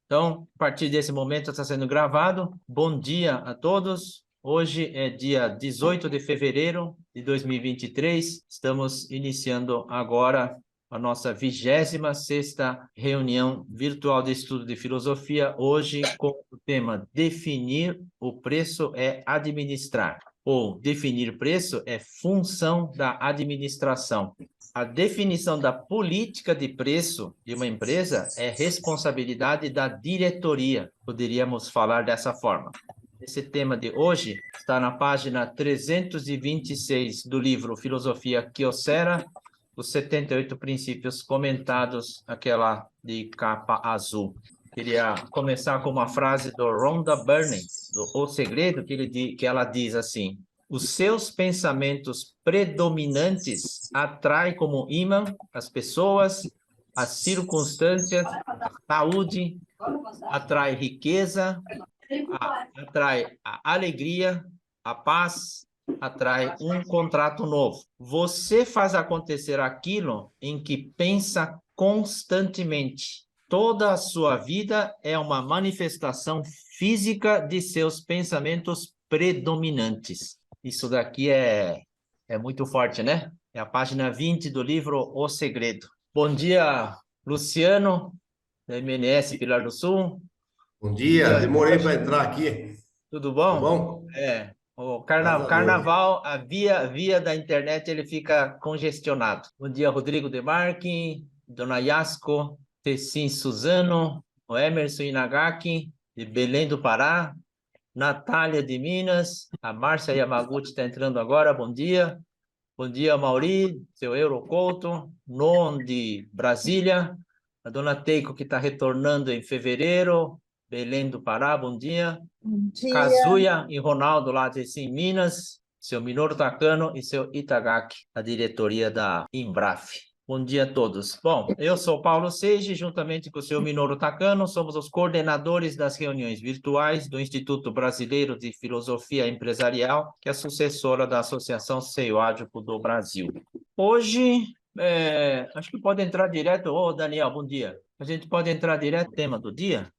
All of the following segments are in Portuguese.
Então, a partir desse momento está sendo gravado. Bom dia a todos. Hoje é dia 18 de fevereiro de 2023. Estamos iniciando agora a nossa 26ª reunião virtual de estudo de filosofia, hoje com o tema Definir o preço é administrar, ou definir preço é função da administração. A definição da política de preço de uma empresa é responsabilidade da diretoria. Poderíamos falar dessa forma. Esse tema de hoje está na página 326 do livro Filosofia Kyocera, os 78 princípios comentados, aquela de capa azul. Queria começar com uma frase do Rhonda Byrne, do O Segredo, que ela diz assim: os seus pensamentos predominantes atraem como imã as pessoas, as circunstâncias, a saúde, atrai riqueza, atrai a alegria, a paz, atrai um contrato novo. Você faz acontecer aquilo em que pensa constantemente. Toda a sua vida é uma manifestação física de seus pensamentos predominantes. Isso daqui é muito forte, né? É a página 20 do livro O Segredo. Bom dia, Luciano, da MNS Pilar do Sul. Bom dia, Dia, demorei para entrar aqui. tudo Tudo bom? bom? O Graças a Deus. carnaval, a via da internet, ele fica congestionado. Bom dia, Rodrigo Demarque, Dona Yasco, Tessim Suzano, o Emerson Inagaki, de Belém do Pará, Natália de Minas, a Márcia Yamaguchi está entrando agora, bom dia. Bom dia, Mauri, seu Eurocouto, Non de Brasília, a Dona Teiko que está retornando em fevereiro, Belém do Pará, bom dia. Bom dia. Kazuya e Ronaldo lá de Sim, Minas, seu Minoru Takano e seu Itagaki, a diretoria da Embraf. Bom dia a todos. Bom, eu sou Paulo Seiji, juntamente com o seu Minoru Takano, somos os coordenadores das reuniões virtuais do Instituto Brasileiro de Filosofia Empresarial, que é a sucessora da Associação Seiwádico do Brasil. Hoje, acho que pode entrar direto. Ô, Daniel, bom dia. A gente pode entrar direto no tema do dia?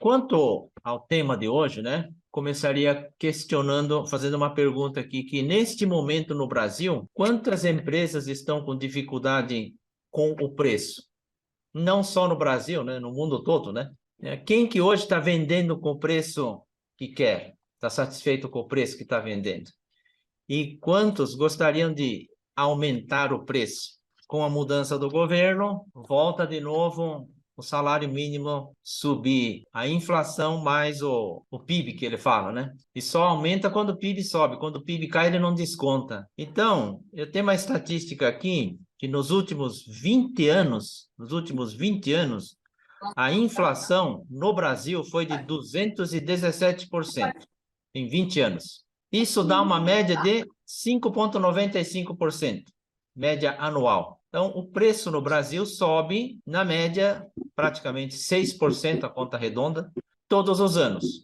Quanto ao tema de hoje, né? Começaria questionando, fazendo uma pergunta aqui, que neste momento no Brasil, quantas empresas estão com dificuldade com o preço? Não só no Brasil, né? No mundo todo, né? Quem que hoje está vendendo com o preço que quer? Está satisfeito com o preço que está vendendo? E quantos gostariam de aumentar o preço? Com a mudança do governo, volta de novo o salário mínimo subir, a inflação mais o PIB que ele fala, né? E só aumenta quando o PIB sobe, quando o PIB cai ele não desconta. Então, eu tenho uma estatística aqui que nos últimos 20 anos, a inflação no Brasil foi de 217% em 20 anos. Isso dá uma média de 5,95%, média anual. Então, o preço no Brasil sobe, na média, praticamente 6%, a conta redonda, todos os anos.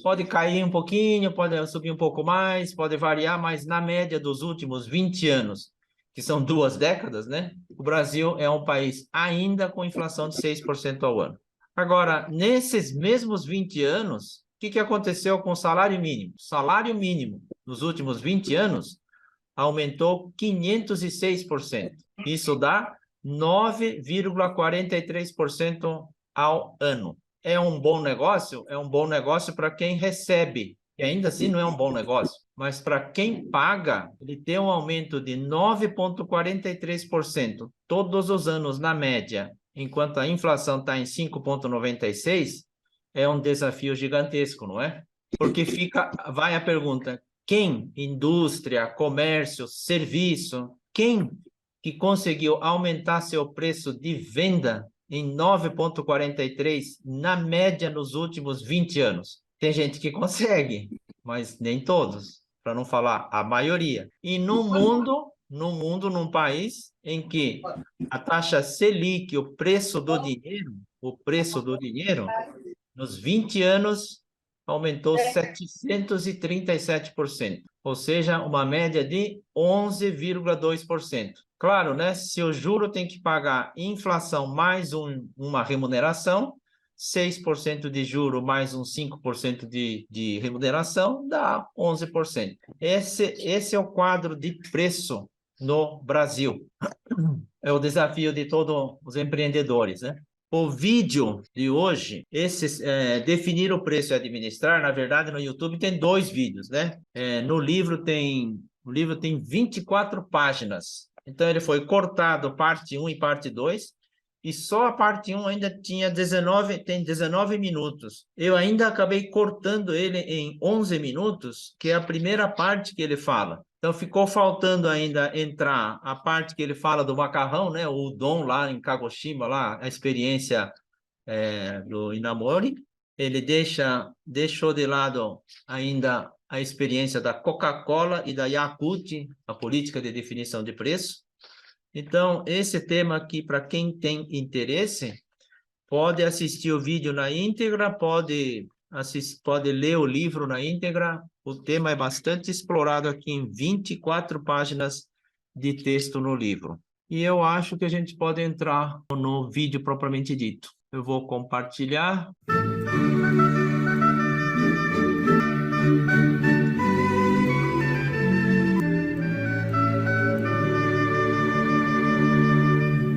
Pode cair um pouquinho, pode subir um pouco mais, pode variar, mas na média dos últimos 20 anos, que são 2 décadas, né? O Brasil é um país ainda com inflação de 6% ao ano. Agora, nesses mesmos 20 anos, o que aconteceu com o salário mínimo? O salário mínimo, nos últimos 20 anos, aumentou 506%. Isso dá 9,43% ao ano. É um bom negócio? É um bom negócio para quem recebe, e ainda assim não é um bom negócio. Mas para quem paga, ele tem um aumento de 9,43% todos os anos na média, enquanto a inflação está em 5,96%, é um desafio gigantesco, não é? Porque vai a pergunta, quem, indústria, comércio, serviço, quem que conseguiu aumentar seu preço de venda em 9,43 na média nos últimos 20 anos? Tem gente que consegue, mas nem todos, para não falar a maioria. E no mundo, num país em que a taxa Selic, o preço do dinheiro, nos 20 anos aumentou 737%, ou seja, uma média de 11,2%. Claro, né? Se o juro tem que pagar inflação mais uma remuneração, 6% de juro mais uns 5% de remuneração, dá 11%. Esse é o quadro de preço no Brasil. É o desafio de todos os empreendedores, né? O vídeo de hoje, definir o preço e administrar, na verdade, no YouTube tem 2 vídeos, né? No livro tem 24 páginas. Então, ele foi cortado parte 1 e parte 2, e só a parte 1 ainda tem 19 minutos. Eu ainda acabei cortando ele em 11 minutos, que é a primeira parte que ele fala. Então, ficou faltando ainda entrar a parte que ele fala do macarrão, né? O udon lá em Kagoshima, lá, a experiência do Inamori. Ele deixou de lado ainda a experiência da Coca-Cola e da Yakult, a política de definição de preço. Então, esse tema aqui, para quem tem interesse, pode assistir o vídeo na íntegra, pode ler o livro na íntegra. O tema é bastante explorado aqui em 24 páginas de texto no livro. E eu acho que a gente pode entrar no vídeo propriamente dito. Eu vou compartilhar.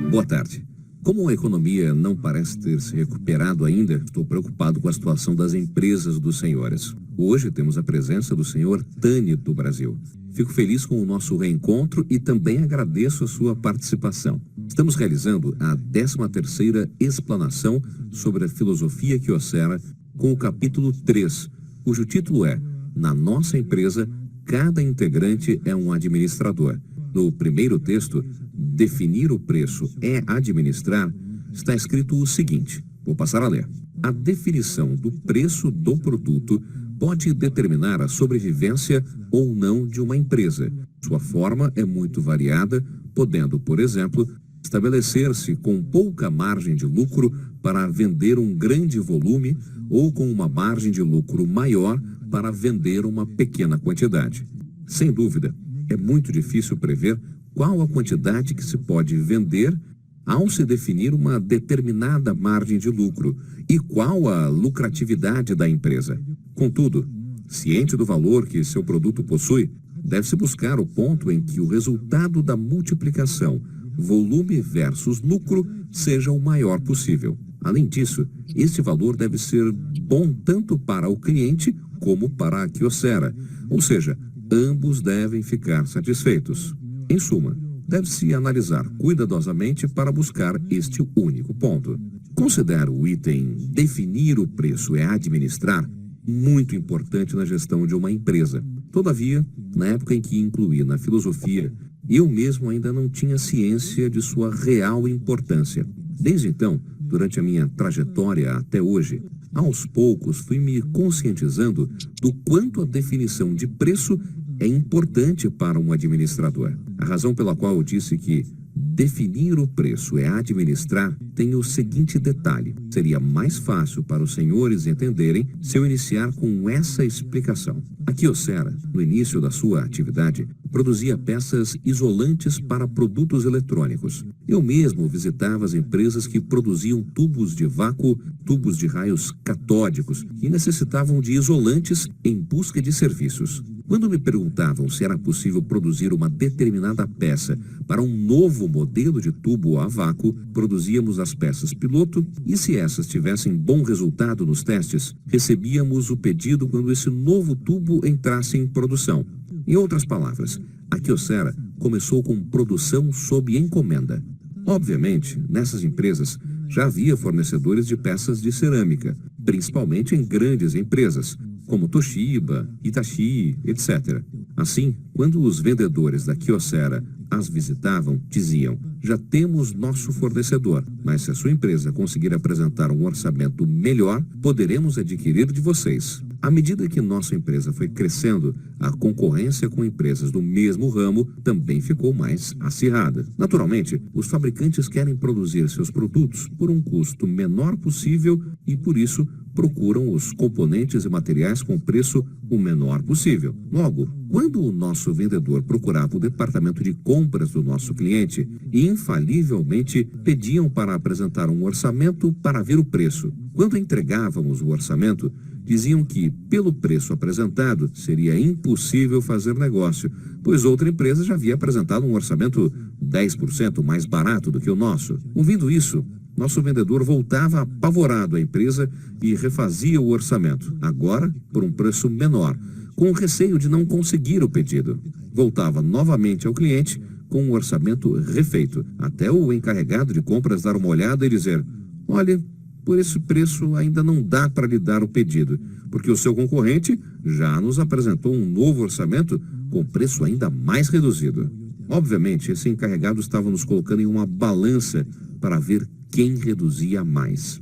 Boa tarde. Como a economia não parece ter se recuperado ainda, estou preocupado com a situação das empresas dos senhores. Hoje temos a presença do senhor Tani do Brasil. Fico feliz com o nosso reencontro e também agradeço a sua participação. Estamos realizando a 13ª explanação sobre a filosofia Kyocera com o capítulo 3, cujo título é Na nossa empresa, cada integrante é um administrador. No primeiro texto, definir o preço é administrar, está escrito o seguinte, vou passar a ler. A definição do preço do produto pode determinar a sobrevivência ou não de uma empresa. Sua forma é muito variada, podendo, por exemplo, estabelecer-se com pouca margem de lucro para vender um grande volume ou com uma margem de lucro maior para vender uma pequena quantidade. Sem dúvida, é muito difícil prever qual a quantidade que se pode vender ao se definir uma determinada margem de lucro e qual a lucratividade da empresa. Contudo, ciente do valor que seu produto possui, deve-se buscar o ponto em que o resultado da multiplicação, volume versus lucro, seja o maior possível. Além disso, este valor deve ser bom tanto para o cliente como para a Kyocera, ou seja, ambos devem ficar satisfeitos. Em suma, deve-se analisar cuidadosamente para buscar este único ponto. Considero o item definir o preço é administrar muito importante na gestão de uma empresa. Todavia, na época em que incluí na filosofia, eu mesmo ainda não tinha ciência de sua real importância. Desde então, durante a minha trajetória até hoje, aos poucos fui me conscientizando do quanto a definição de preço é importante para um administrador. A razão pela qual eu disse que definir o preço é administrar tem o seguinte detalhe. Seria mais fácil para os senhores entenderem se eu iniciar com essa explicação. A Kyocera, no início da sua atividade, produzia peças isolantes para produtos eletrônicos. Eu mesmo visitava as empresas que produziam tubos de vácuo, tubos de raios catódicos, que necessitavam de isolantes em busca de serviços. Quando me perguntavam se era possível produzir uma determinada peça para um novo modelo de tubo a vácuo, produzíamos as peças piloto e, se essas tivessem bom resultado nos testes, recebíamos o pedido quando esse novo tubo entrasse em produção. Em outras palavras, a Kyocera começou com produção sob encomenda. Obviamente, nessas empresas já havia fornecedores de peças de cerâmica, principalmente em grandes empresas, como Toshiba, Hitachi, etc. Assim, quando os vendedores da Kyocera as visitavam, diziam: já temos nosso fornecedor, mas se a sua empresa conseguir apresentar um orçamento melhor, poderemos adquirir de vocês. À medida que nossa empresa foi crescendo, a concorrência com empresas do mesmo ramo também ficou mais acirrada. Naturalmente, os fabricantes querem produzir seus produtos por um custo menor possível e, por isso, procuram os componentes e materiais com preço o menor possível. Logo, quando o nosso vendedor procurava o departamento de compras do nosso cliente, infalivelmente pediam para apresentar um orçamento para ver o preço. Quando entregávamos o orçamento, diziam que, pelo preço apresentado, seria impossível fazer negócio, pois outra empresa já havia apresentado um orçamento 10% mais barato do que o nosso. Ouvindo isso, nosso vendedor voltava apavorado à empresa e refazia o orçamento, agora por um preço menor, com o receio de não conseguir o pedido. Voltava novamente ao cliente com o orçamento refeito, até o encarregado de compras dar uma olhada e dizer: olha, por esse preço ainda não dá para lhe dar o pedido, porque o seu concorrente já nos apresentou um novo orçamento com preço ainda mais reduzido. Obviamente, esse encarregado estava nos colocando em uma balança para ver quem reduzia mais.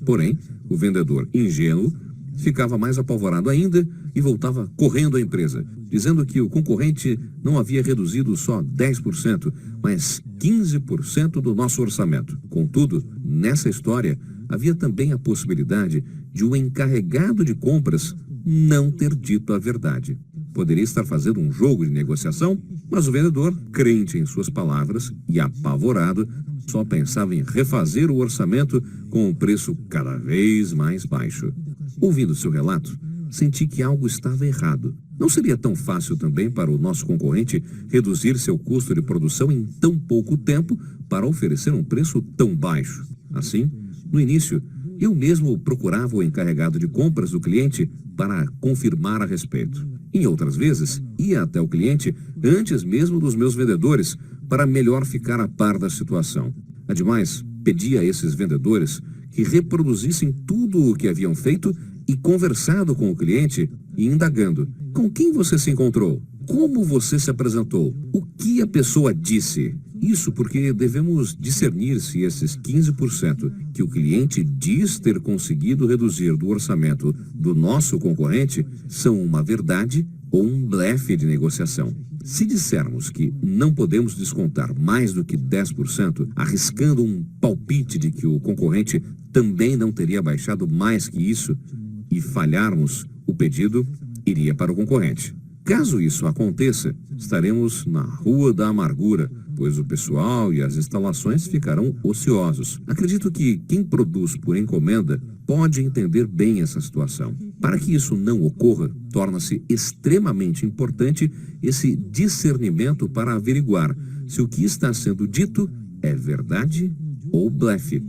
Porém, o vendedor ingênuo ficava mais apavorado ainda e voltava correndo à empresa, dizendo que o concorrente não havia reduzido só 10%, mas 15% do nosso orçamento. Contudo, nessa história, havia também a possibilidade de o encarregado de compras não ter dito a verdade. Poderia estar fazendo um jogo de negociação, mas o vendedor, crente em suas palavras e apavorado, só pensava em refazer o orçamento com um preço cada vez mais baixo. Ouvindo seu relato, senti que algo estava errado. Não seria tão fácil também para o nosso concorrente reduzir seu custo de produção em tão pouco tempo para oferecer um preço tão baixo? Assim, no início, eu mesmo procurava o encarregado de compras do cliente para confirmar a respeito. Em outras vezes, ia até o cliente antes mesmo dos meus vendedores para melhor ficar a par da situação. Ademais, pedia a esses vendedores que reproduzissem tudo o que haviam feito e conversado com o cliente e indagando: com quem você se encontrou? Como você se apresentou? O que a pessoa disse? Isso porque devemos discernir se esses 15% que o cliente diz ter conseguido reduzir do orçamento do nosso concorrente são uma verdade ou um blefe de negociação. Se dissermos que não podemos descontar mais do que 10%, arriscando um palpite de que o concorrente também não teria baixado mais que isso, e falharmos, o pedido iria para o concorrente. Caso isso aconteça, estaremos na Rua da Amargura, pois o pessoal e as instalações ficarão ociosos. Acredito que quem produz por encomenda pode entender bem essa situação. Para que isso não ocorra, torna-se extremamente importante esse discernimento para averiguar se o que está sendo dito é verdade ou blefe.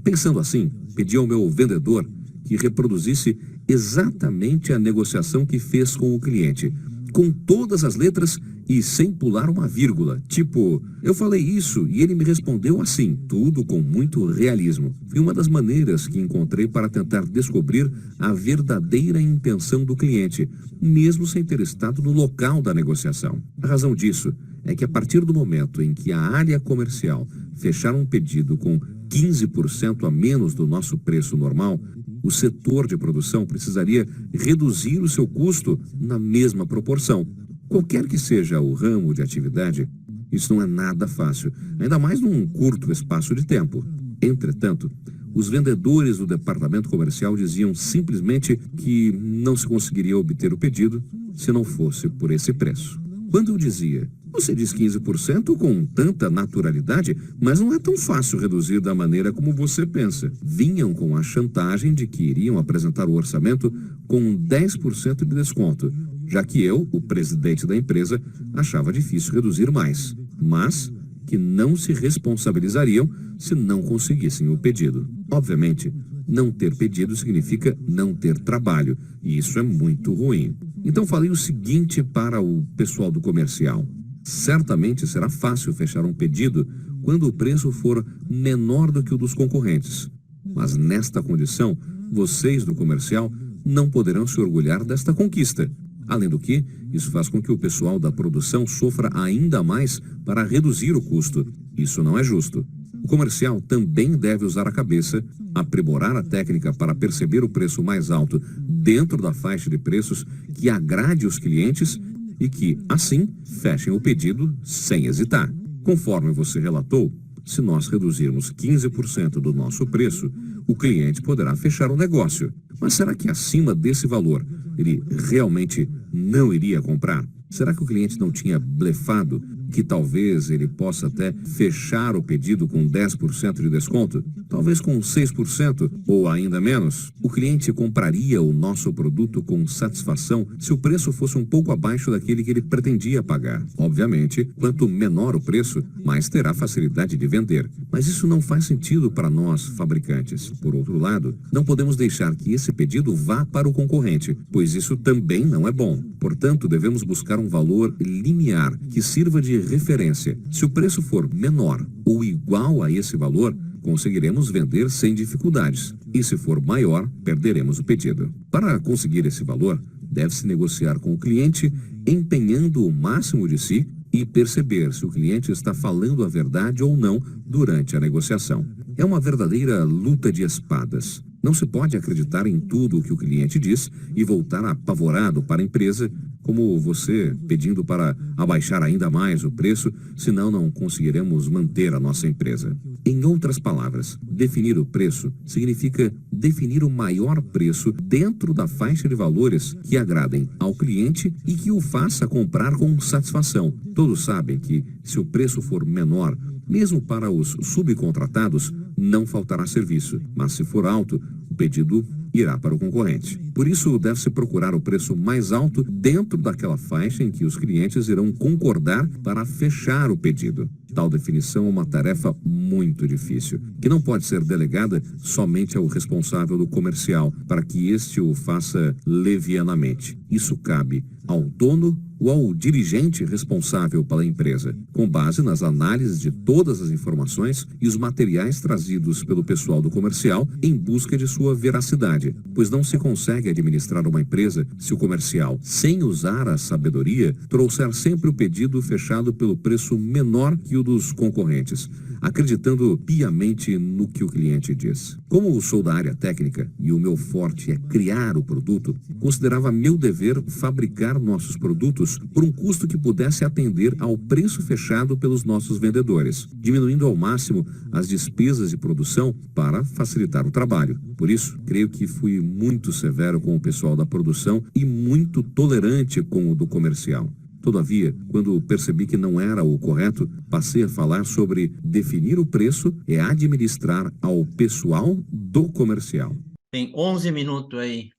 Pensando assim, pedi ao meu vendedor que reproduzisse exatamente a negociação que fez com o cliente, com todas as letras e sem pular uma vírgula. Tipo, eu falei isso e ele me respondeu assim, tudo com muito realismo. Foi uma das maneiras que encontrei para tentar descobrir a verdadeira intenção do cliente, mesmo sem ter estado no local da negociação. A razão disso é que a partir do momento em que a área comercial fechar um pedido com 15% a menos do nosso preço normal, o setor de produção precisaria reduzir o seu custo na mesma proporção. Qualquer que seja o ramo de atividade, isso não é nada fácil, ainda mais num curto espaço de tempo. Entretanto, os vendedores do departamento comercial diziam simplesmente que não se conseguiria obter o pedido se não fosse por esse preço. Quando eu dizia: você diz 15% com tanta naturalidade, mas não é tão fácil reduzir da maneira como você pensa. Vinham com a chantagem de que iriam apresentar o orçamento com 10% de desconto, já que eu, o presidente da empresa, achava difícil reduzir mais, mas que não se responsabilizariam se não conseguissem o pedido. Obviamente, não ter pedido significa não ter trabalho, e isso é muito ruim. Então falei o seguinte para o pessoal do comercial: certamente será fácil fechar um pedido quando o preço for menor do que o dos concorrentes. Mas nesta condição, vocês do comercial não poderão se orgulhar desta conquista. Além do que, isso faz com que o pessoal da produção sofra ainda mais para reduzir o custo. Isso não é justo. O comercial também deve usar a cabeça, aprimorar a técnica para perceber o preço mais alto dentro da faixa de preços que agrade os clientes e que, assim, fechem o pedido sem hesitar. Conforme você relatou, Se nós reduzirmos 15% do nosso preço, o cliente poderá fechar o negócio. Mas será que acima desse valor ele realmente não iria comprar? Será que o cliente não tinha blefado que talvez ele possa até fechar o pedido com 10% de desconto? Talvez com 6% ou ainda menos? O cliente compraria o nosso produto com satisfação se o preço fosse um pouco abaixo daquele que ele pretendia pagar. Obviamente, quanto menor o preço, mais terá facilidade de vender. Mas isso não faz sentido para nós, fabricantes. Por outro lado, não podemos deixar que esse pedido vá para o concorrente, pois isso também não é bom. Portanto, devemos buscar um valor limiar que sirva de referência. Se o preço for menor ou igual a esse valor, conseguiremos vender sem dificuldades. E se for maior, perderemos o pedido. Para conseguir esse valor, deve-se negociar com o cliente, empenhando o máximo de si e perceber se o cliente está falando a verdade ou não durante a negociação. É uma verdadeira luta de espadas. Não se pode acreditar em tudo o que o cliente diz e voltar apavorado para a empresa, como você pedindo para abaixar ainda mais o preço, senão não conseguiremos manter a nossa empresa. Em outras palavras, definir o preço significa definir o maior preço dentro da faixa de valores que agradem ao cliente e que o faça comprar com satisfação. Todos sabem que, se o preço for menor, mesmo para os subcontratados, não faltará serviço, mas se for alto, o pedido irá para o concorrente. Por isso, deve-se procurar o preço mais alto dentro daquela faixa em que os clientes irão concordar para fechar o pedido. Tal definição é uma tarefa muito difícil, que não pode ser delegada somente ao responsável do comercial, para que este o faça levianamente. Isso cabe ao dono ou ao dirigente responsável pela empresa, com base nas análises de todas as informações e os materiais trazidos pelo pessoal do comercial em busca de sua veracidade, pois não se consegue administrar uma empresa se o comercial, sem usar a sabedoria, trouxer sempre o pedido fechado pelo preço menor que o dos concorrentes, acreditando piamente no que o cliente diz. Como sou da área técnica e o meu forte é criar o produto, considerava meu dever fabricar nossos produtos por um custo que pudesse atender ao preço fechado pelos nossos vendedores, diminuindo ao máximo as despesas de produção para facilitar o trabalho. Por isso, creio que fui muito severo com o pessoal da produção e muito tolerante com o do comercial. Todavia, quando percebi que não era o correto, passei a falar sobre definir o preço e administrar ao pessoal do comercial. Tem 11 minutos aí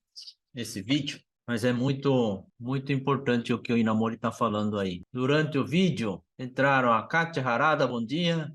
esse vídeo, mas é muito importante o que o Inamori está falando aí. Durante o vídeo, entraram a Kátia Harada, bom dia,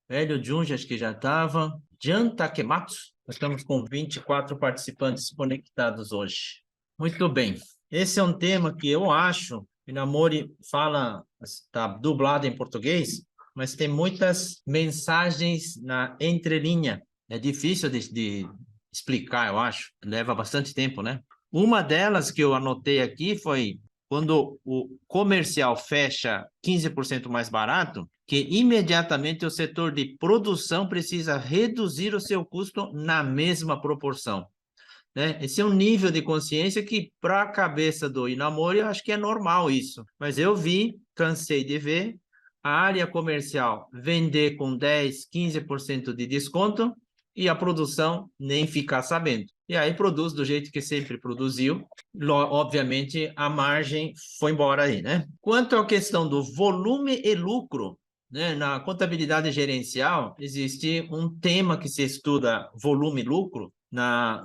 Hélio Junge, acho que já estava, Jan Takematsu, nós estamos com 24 participantes conectados hoje. Muito bem, esse é um tema que eu acho, Inamori fala, está dublado em português, mas tem muitas mensagens na entrelinha. É difícil de explicar, eu acho. Leva bastante tempo, né? Uma delas que eu anotei aqui foi quando o comercial fecha 15% mais barato, que imediatamente o setor de produção precisa reduzir o seu custo na mesma proporção. Né? Esse é um nível de consciência que, para a cabeça do Inamori, eu acho que é normal isso. Mas eu cansei de ver a área comercial vender com 10%, 15% de desconto e a produção nem ficar sabendo. E aí produz do jeito que sempre produziu. Obviamente, a margem foi embora aí, né? Quanto à questão do volume e lucro, né? Na contabilidade gerencial, existe um tema que se estuda volume e lucro,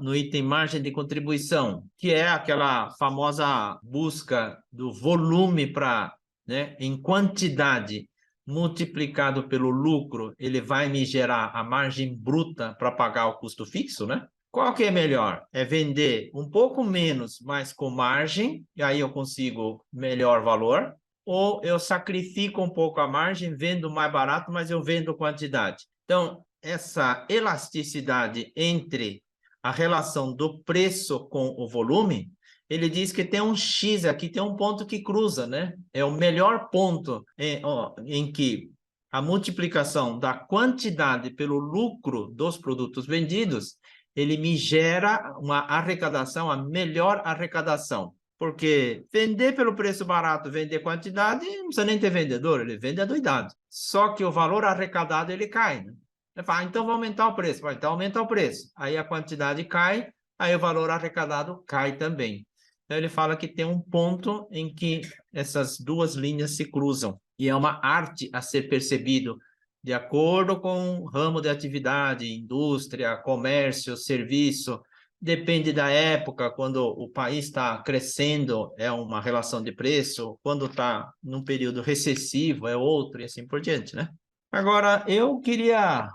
no item margem de contribuição, que é aquela famosa busca do volume para, né, em quantidade multiplicado pelo lucro, ele vai me gerar a margem bruta para pagar o custo fixo, né? Qual que é melhor? É vender um pouco menos, mas com margem, e aí eu consigo melhor valor, ou eu sacrifico um pouco a margem, vendo mais barato, mas eu vendo quantidade. Então, essa elasticidade entre a relação do preço com o volume, ele diz que tem um X aqui, tem um ponto que cruza, né? É o melhor ponto em que a multiplicação da quantidade pelo lucro dos produtos vendidos, ele me gera uma arrecadação, a melhor arrecadação. Porque vender pelo preço barato, vender quantidade, não precisa nem ter vendedor, ele vende adoidado. Só que o valor arrecadado, ele cai, né? Ele fala, então vou aumentar o preço. Vai, então aumenta o preço. Aí a quantidade cai, aí o valor arrecadado cai também. Então ele fala que tem um ponto em que essas duas linhas se cruzam. E é uma arte a ser percebido de acordo com o ramo de atividade, indústria, comércio, serviço. Depende da época, quando o país está crescendo, é uma relação de preço, quando está num período recessivo, é outro, e assim por diante, né? Agora, eu queria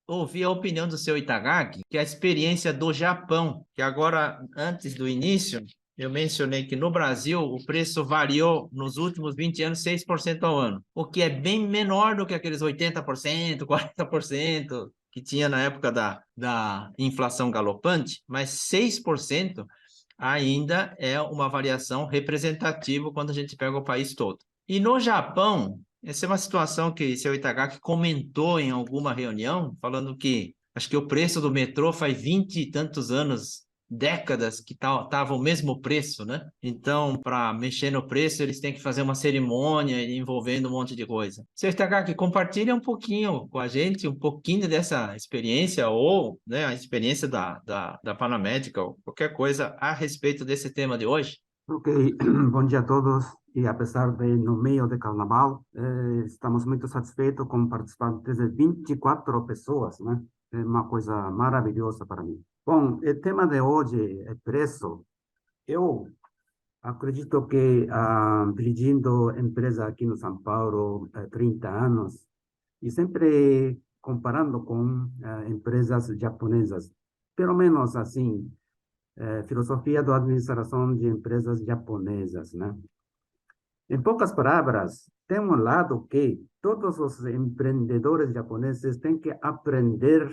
ouvir a opinião do seu Itagaki, que é a experiência do Japão, que agora, antes do início, eu mencionei que no Brasil o preço variou nos últimos 20 anos 6% ao ano, o que é bem menor do que aqueles 80%, 40% que tinha na época da inflação galopante, mas 6% ainda é uma variação representativa quando a gente pega o país todo. E no Japão, essa é uma situação que seu Itagaki comentou em alguma reunião, falando que acho que o preço do metrô faz 20 e tantos anos, décadas, que tava o mesmo preço, né? Então, para mexer no preço, eles têm que fazer uma cerimônia envolvendo um monte de coisa. Seu Itagaki, compartilha um pouquinho com a gente, um pouquinho dessa experiência, ou né, a experiência da Panamédica, ou qualquer coisa a respeito desse tema de hoje. Ok, bom dia a todos. E apesar de no meio de carnaval, estamos muito satisfeitos com participantes de 24 pessoas, né? É uma coisa maravilhosa para mim. Bom, o tema de hoje é preço. Eu acredito que dirigindo empresa aqui no São Paulo há 30 anos, e sempre comparando com empresas japonesas, pelo menos assim, filosofia da administração de empresas japonesas, né? Em poucas palavras, tem um lado que todos os empreendedores japoneses têm que aprender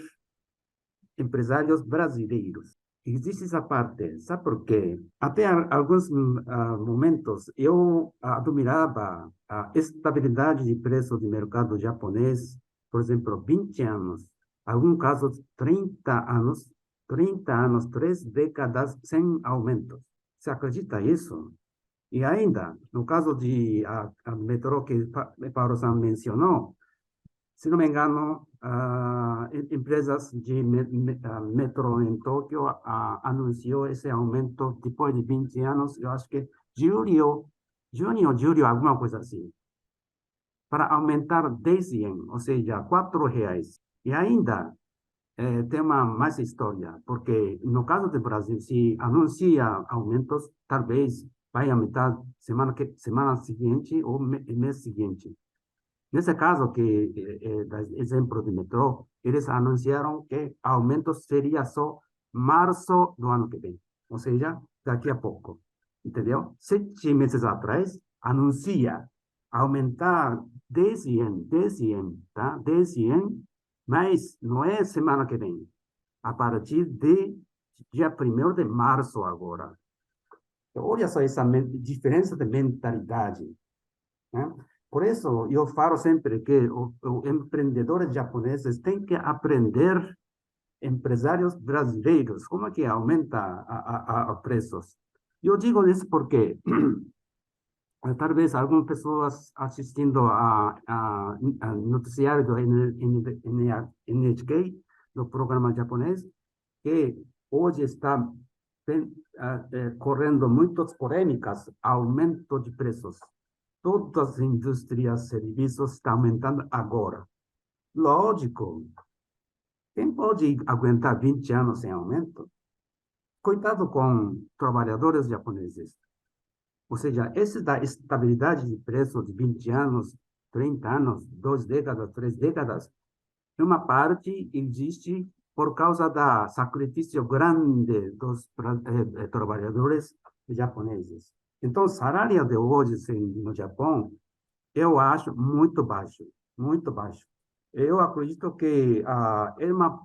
empresários brasileiros. Existe essa parte, sabe por quê? Até alguns momentos eu admirava a estabilidade de preço do mercado japonês, por exemplo, 20 anos, alguns casos 30 anos, 3 décadas sem aumentos. Você acredita nisso? E ainda, no caso de a metrô que Paulo-san mencionou, se não me engano, empresas de metrô em Tóquio anunciou esse aumento depois de 20 anos, eu acho que junho, alguma coisa assim, para aumentar 10 ien, ou seja, R$ 4. E ainda tem uma mais história, porque no caso do Brasil, se anuncia aumentos, talvez vai aumentar semana seguinte ou mês seguinte. Nesse caso, exemplo de metrô, eles anunciaram que aumento seria só março do ano que vem, ou seja, daqui a pouco, entendeu? 7 meses atrás, anuncia aumentar 10 ien, tá? 10 ien, mas não é semana que vem, a partir de dia 1º de março agora. Olha só essa diferença de mentalidade, né? Por isso, eu falo sempre que os empreendedores japoneses têm que aprender empresários brasileiros, como é que aumenta preços. Eu digo isso porque talvez algumas pessoas assistindo a noticiário do NHK, do programa japonês, que hoje está correndo muitas polêmicas, aumento de preços. Todas as indústrias, serviços estão aumentando agora. Lógico, quem pode aguentar 20 anos sem aumento? Coitado com trabalhadores japoneses. Ou seja, essa da estabilidade de preço de 20 anos, 30 anos, 2 décadas, 3 décadas, uma parte existe por causa da sacrifício grande dos trabalhadores japoneses. Então, o salário de hoje no Japão, eu acho muito baixo, muito baixo. Eu acredito que é uma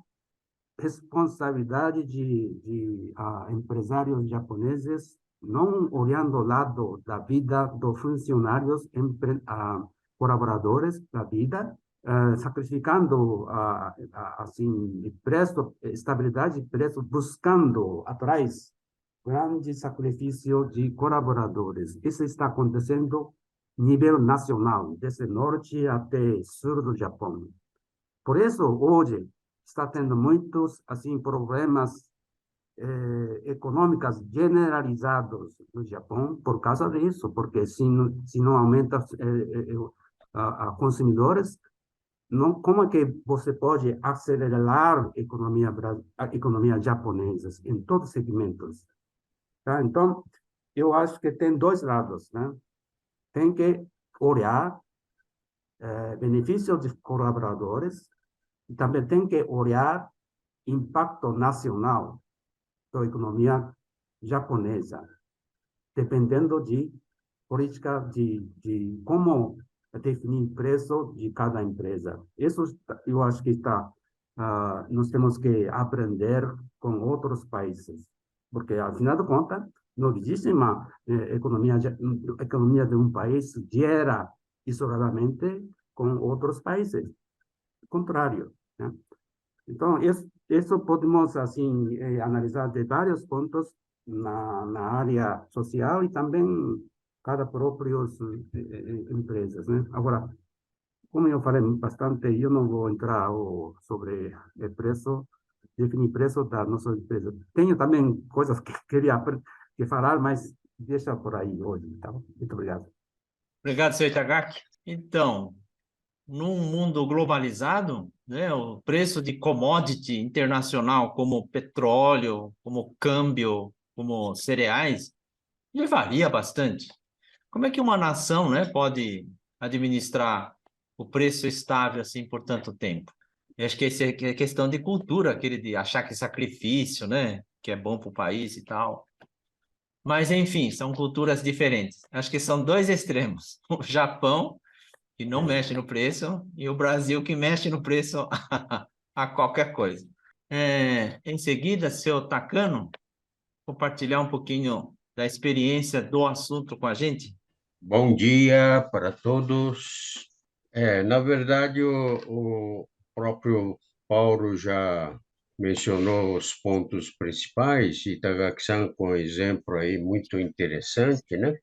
responsabilidade de empresários japoneses, não olhando o lado da vida dos funcionários, colaboradores da vida, sacrificando assim preço, estabilidade de preço, buscando atrás grande sacrifício de colaboradores. Isso está acontecendo a nível nacional, desde norte até sul do Japão. Por isso, hoje, está tendo muitos assim problemas econômicos generalizados no Japão por causa disso, porque se não aumenta a consumidores, não, como é que você pode acelerar a economia japonesa em todos os segmentos? Tá? Então, eu acho que tem dois lados, né? Tem que olhar benefícios de colaboradores e também tem que olhar impacto nacional da economia japonesa, dependendo de política de como definir preço de cada empresa. Isso eu acho que nós temos que aprender com outros países, porque, afinal de contas, não existe uma economia de um país gera isoladamente com outros países. Contrário, né? Então, isso podemos, assim, analisar de vários pontos na área social e também cada próprios empresas, né? Agora, como eu falei bastante, eu não vou entrar sobre preço, definir preço da nossa empresa. Tenho também coisas que queria que falar, mas deixa por aí hoje, tá? Muito obrigado. Obrigado, senhor Itagaki. Então, num mundo globalizado, né, o preço de commodity internacional, como petróleo, como câmbio, como cereais, ele varia bastante. Como é que uma nação, né, pode administrar o preço estável assim por tanto tempo? Eu acho que essa é questão de cultura, aquele de achar que sacrifício, né, que é bom para o país e tal. Mas, enfim, são culturas diferentes. Acho que são dois extremos. O Japão, que não mexe no preço, e o Brasil, que mexe no preço a qualquer coisa. Em seguida, seu Takano, compartilhar um pouquinho da experiência do assunto com a gente. Bom dia para todos. Na verdade, o próprio Paulo já mencionou os pontos principais, e Itagaki-san com um exemplo aí muito interessante, né?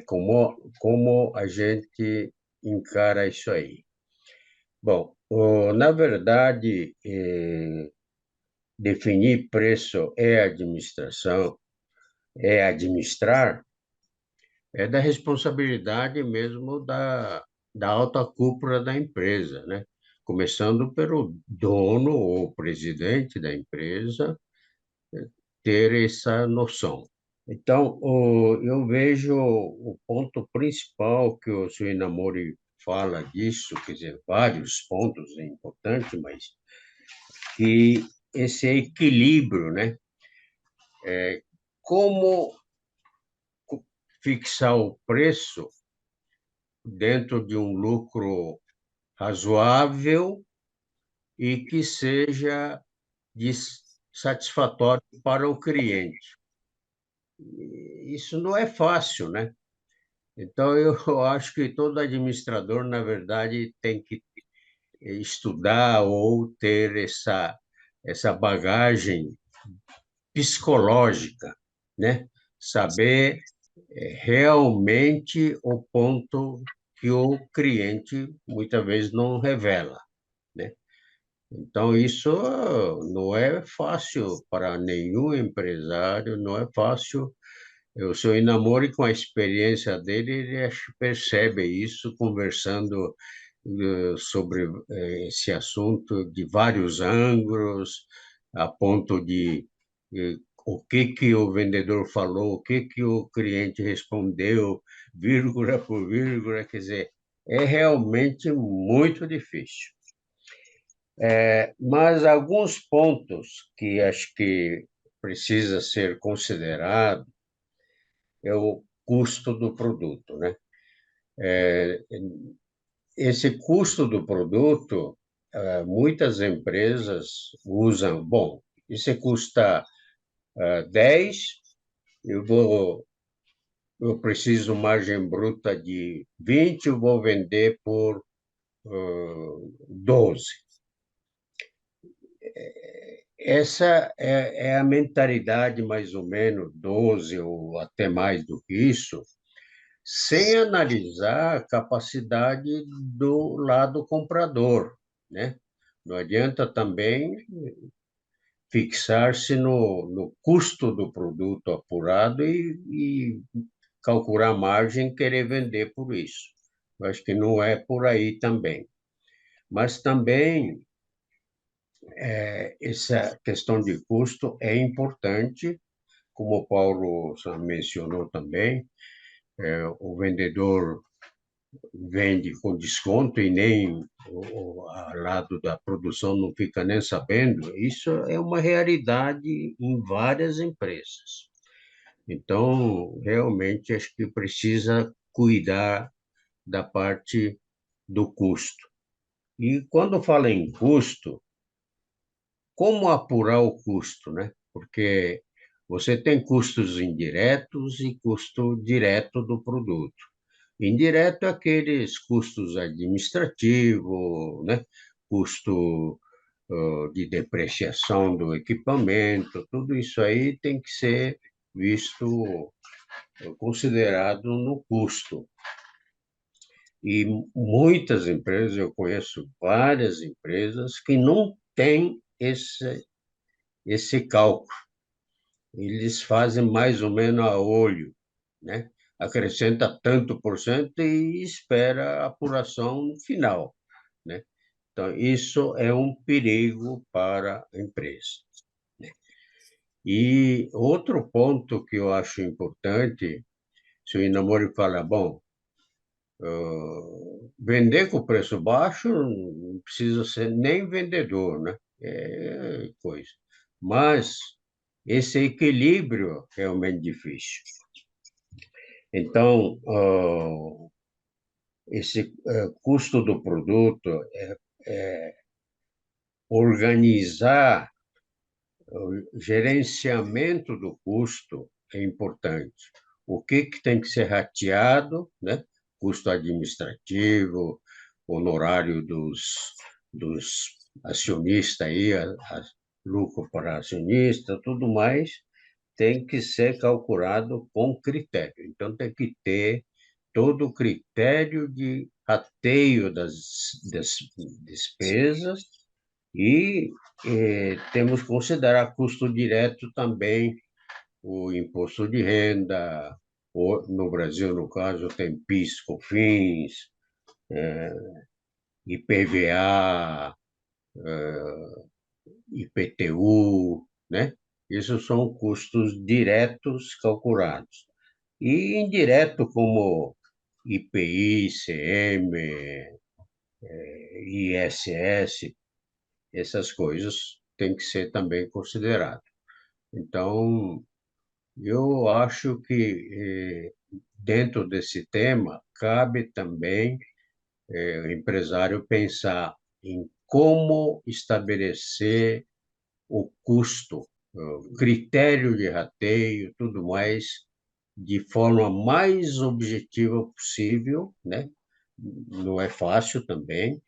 Como a gente encara isso aí. Bom, na verdade, definir preço é administrar, é da responsabilidade mesmo da alta cúpula da empresa, né? Começando pelo dono ou presidente da empresa, ter essa noção. Então, eu vejo o ponto principal que o Suinamori fala disso, quer dizer, vários pontos importantes, mas que esse equilíbrio, né? Como fixar o preço dentro de um lucro razoável e que seja satisfatório para o cliente. Isso não é fácil, né? Então, eu acho que todo administrador, na verdade, tem que estudar ou ter essa bagagem psicológica, né? Saber realmente o ponto que o cliente muitas vezes não revela, né? Então, isso não é fácil para nenhum empresário, não é fácil. O seu Inamori, com a experiência dele, ele acho que percebe isso, conversando sobre esse assunto de vários ângulos, a ponto de o que o vendedor falou, o que o cliente respondeu, vírgula por vírgula, quer dizer, é realmente muito difícil. Mas alguns pontos que acho que precisa ser considerado é o custo do produto, né? Esse custo do produto, muitas empresas usam, bom, isso custa 10, eu preciso margem bruta de 20, eu vou vender por 12. essa é a mentalidade mais ou menos 12 ou até mais do que isso, sem analisar a capacidade do lado comprador, né? Não adianta também fixar-se no custo do produto apurado e calcular margem e querer vender por isso. Eu acho que não é por aí também. Mas também essa questão de custo é importante, como o Paulo mencionou também, o vendedor vende com desconto e nem o lado da produção não fica nem sabendo. Isso é uma realidade em várias empresas. Então, realmente, acho que precisa cuidar da parte do custo. E quando fala em custo, como apurar o custo, né? Porque você tem custos indiretos e custo direto do produto. Indireto é aqueles custos administrativos, né? Custo de depreciação do equipamento, tudo isso aí tem que ser visto, considerado no custo. E muitas empresas, eu conheço várias empresas que não têm esse cálculo. Eles fazem mais ou menos a olho, né? Acrescenta tanto por cento e espera a apuração no final, né? Então, isso é um perigo para a empresa, né? E outro ponto que eu acho importante, se o Inamori fala, bom, vender com preço baixo não precisa ser nem vendedor, né? É coisa. Mas esse equilíbrio é realmente difícil. Então, esse custo do produto, organizar o gerenciamento do custo é importante. O que tem que ser rateado, né? Custo administrativo, honorário dos acionistas aí, lucro para acionista, tudo mais, tem que ser calculado com critério. Então, tem que ter todo o critério de rateio das despesas e temos que considerar custo direto também, o imposto de renda, no Brasil, no caso, tem PIS, COFINS, IPVA, IPTU, né? Esses são custos diretos calculados. E indireto, como IPI, ICM, ISS, essas coisas têm que ser também consideradas. Então, eu acho que dentro desse tema cabe também o empresário pensar em como estabelecer o custo, o critério de rateio, tudo mais, de forma mais objetiva possível, né? Não é fácil também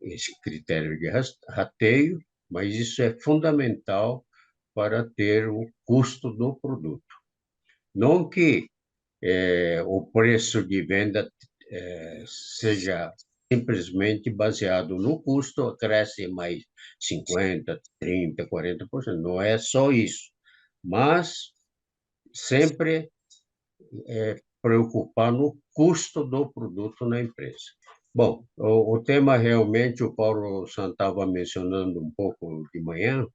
esse critério de rateio, mas isso é fundamental para ter o custo do produto. Não que o preço de venda seja simplesmente baseado no custo, cresce mais 50%, 30%, 40%. Não é só isso. Mas sempre preocupar no custo do produto na empresa. Bom, o tema realmente, o Paulo estava mencionando um pouco de manhã,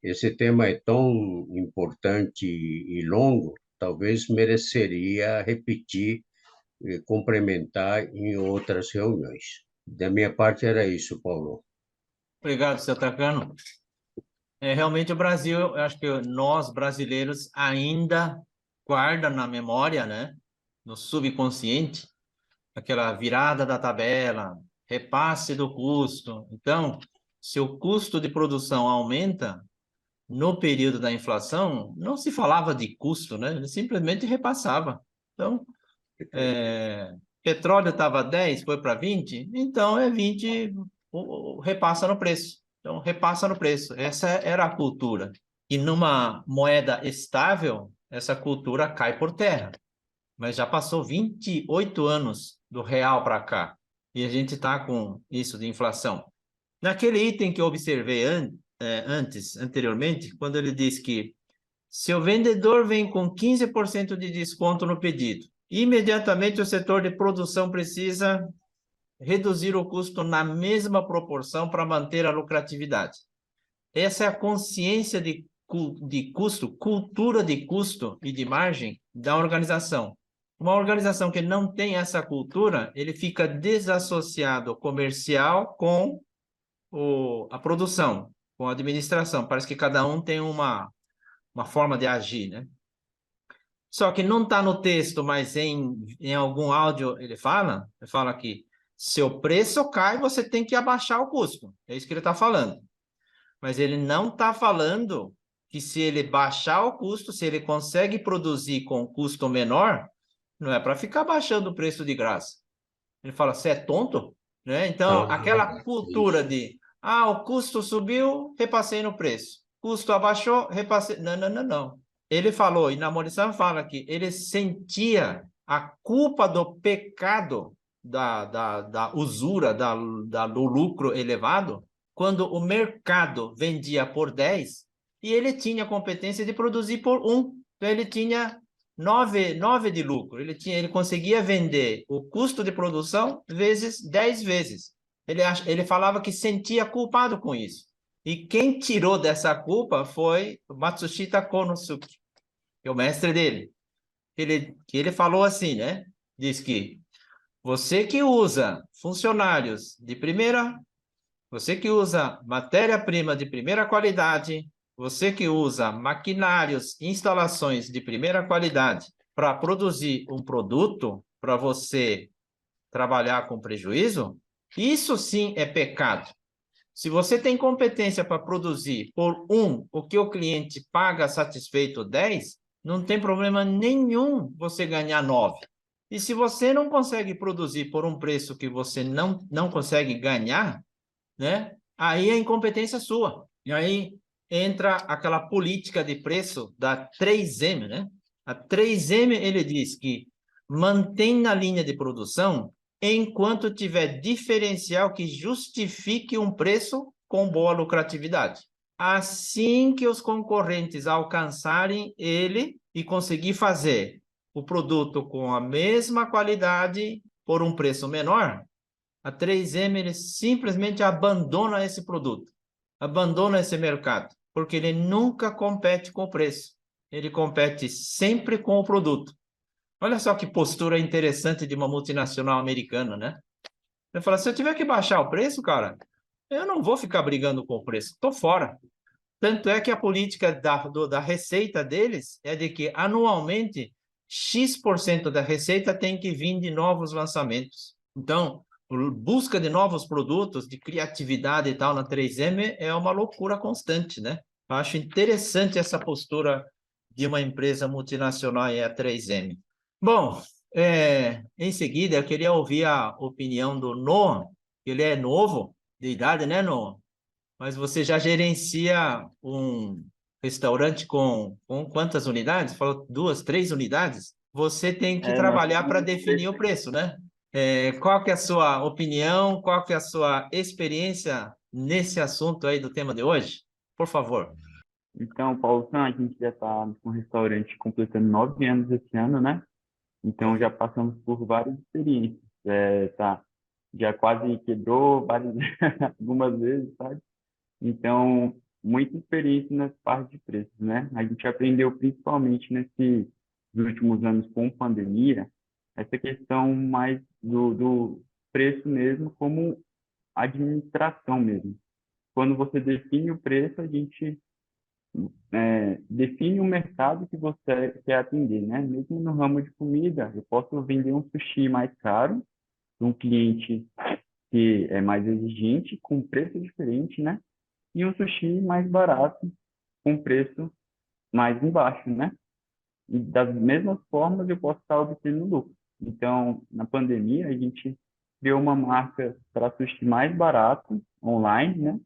esse tema é tão importante e longo, talvez mereceria repetir e complementar em outras reuniões. Da minha parte era isso, Paulo. Obrigado, seu Tracano. Realmente o Brasil, eu acho que nós brasileiros ainda guarda na memória, né, no subconsciente, aquela virada da tabela, repasse do custo. Então, se o custo de produção aumenta, no período da inflação, não se falava de custo, né? Ele simplesmente repassava. Então, petróleo estava 10, foi para 20, então é 20, repassa no preço. Então, repassa no preço. Essa era a cultura. E numa moeda estável, essa cultura cai por terra. Mas já passou 28 anos do real para cá. E a gente está com isso de inflação. Naquele item que eu observei anteriormente, quando ele diz que se o vendedor vem com 15% de desconto no pedido, imediatamente o setor de produção precisa reduzir o custo na mesma proporção para manter a lucratividade. Essa é a consciência de custo, cultura de custo e de margem da organização. Uma organização que não tem essa cultura, ele fica desassociado comercial com a produção, com a administração. Parece que cada um tem uma forma de agir, né? Só que não está no texto, mas em algum áudio ele fala que seu preço cai, você tem que abaixar o custo. É isso que ele está falando. Mas ele não está falando que se ele baixar o custo, se ele consegue produzir com custo menor, não é para ficar baixando o preço de graça. Ele fala, você é tonto? Né? Então, aquela cultura de, o custo subiu, repassei no preço. Custo abaixou, repassei. Não. Ele falou, e na Morição fala que ele sentia a culpa do pecado da usura, do lucro elevado, quando o mercado vendia por 10 e ele tinha competência de produzir por 1. Então, ele tinha 9 de lucro. Ele conseguia vender o custo de produção vezes 10 vezes. Ele falava que sentia culpado com isso. E quem tirou dessa culpa foi o Matsushita Konosuke, que é o mestre dele. Que ele falou assim, né? Diz que você que usa funcionários de primeira, você que usa matéria-prima de primeira qualidade, você que usa maquinários, instalações de primeira qualidade para produzir um produto para você trabalhar com prejuízo, isso sim é pecado. Se você tem competência para produzir por 1 o que o cliente paga satisfeito 10, não tem problema nenhum você ganhar 9. E se você não consegue produzir por um preço que você não consegue ganhar, né? Aí a incompetência sua. E aí entra aquela política de preço da 3M, né? A 3M, ele diz que mantém na linha de produção enquanto tiver diferencial que justifique um preço com boa lucratividade. Assim que os concorrentes alcançarem ele e conseguir fazer o produto com a mesma qualidade por um preço menor, a 3M ele simplesmente abandona esse produto, abandona esse mercado, porque ele nunca compete com o preço, ele compete sempre com o produto. Olha só que postura interessante de uma multinacional americana, né? Ele fala, se eu tiver que baixar o preço, cara, eu não vou ficar brigando com o preço, estou fora. Tanto é que a política da receita deles é de que anualmente X% da receita tem que vir de novos lançamentos. Então, busca de novos produtos, de criatividade e tal na 3M é uma loucura constante, né? Eu acho interessante essa postura de uma empresa multinacional e a 3M. Bom, em seguida eu queria ouvir a opinião do Noah, ele é novo de idade, né, Noah? Mas você já gerencia um restaurante com quantas unidades? Falou 2, 3 unidades? Você tem que Nós trabalhar para temos definir o preço, né? Qual que é a sua opinião? Qual que é a sua experiência nesse assunto aí do tema de hoje? Por favor. Então, Paulo, a gente já está com o restaurante completando 9 anos esse ano, né? Então, já passamos por várias experiências. Já quase quebrou várias, algumas vezes, sabe? Então, muita experiência nas partes de preços, né? A gente aprendeu principalmente nesses últimos anos com pandemia, essa questão mais do preço mesmo como administração mesmo. Quando você define o preço, a gente define o mercado que você quer atender, né? Mesmo no ramo de comida, eu posso vender um sushi mais caro para um cliente que é mais exigente, com preço diferente, né? E um sushi mais barato, com preço mais embaixo, né? E das mesmas formas eu posso estar obtendo lucro. Então, na pandemia, a gente criou uma marca para sushi mais barato, online, né?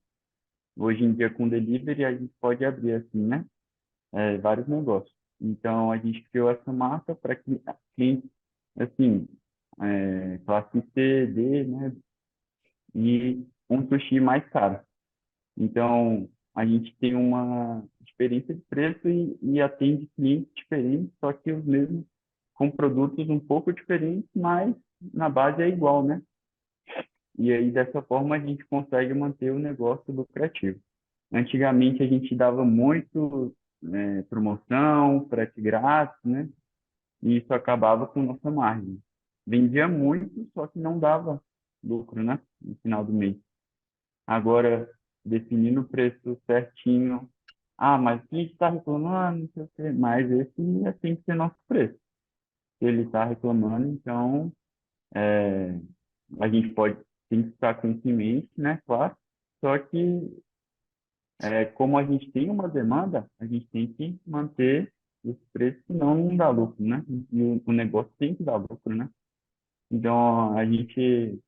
Hoje em dia, com delivery, a gente pode abrir, assim, né? Vários negócios. Então, a gente criou essa marca para que clientes, assim, classe C, D, né? E um sushi mais caro. Então, a gente tem uma diferença de preço e atende clientes diferentes, só que os mesmos, com produtos um pouco diferentes, mas na base é igual, né? E aí, dessa forma, a gente consegue manter o negócio lucrativo. Antigamente, a gente dava muito promoção, frete grátis, né? E isso acabava com nossa margem. Vendia muito, só que não dava lucro, né? No final do mês. Agora, definindo o preço certinho. Ah, mas a gente está reclamando, não sei o quê. Mas esse tem que ser nosso preço. Se ele está reclamando, então a gente tem que ficar com isso em mente, né? Claro. Só que, como a gente tem uma demanda, a gente tem que manter os preços, senão não dá lucro, né? E o negócio tem que dar lucro, né? Então, a gente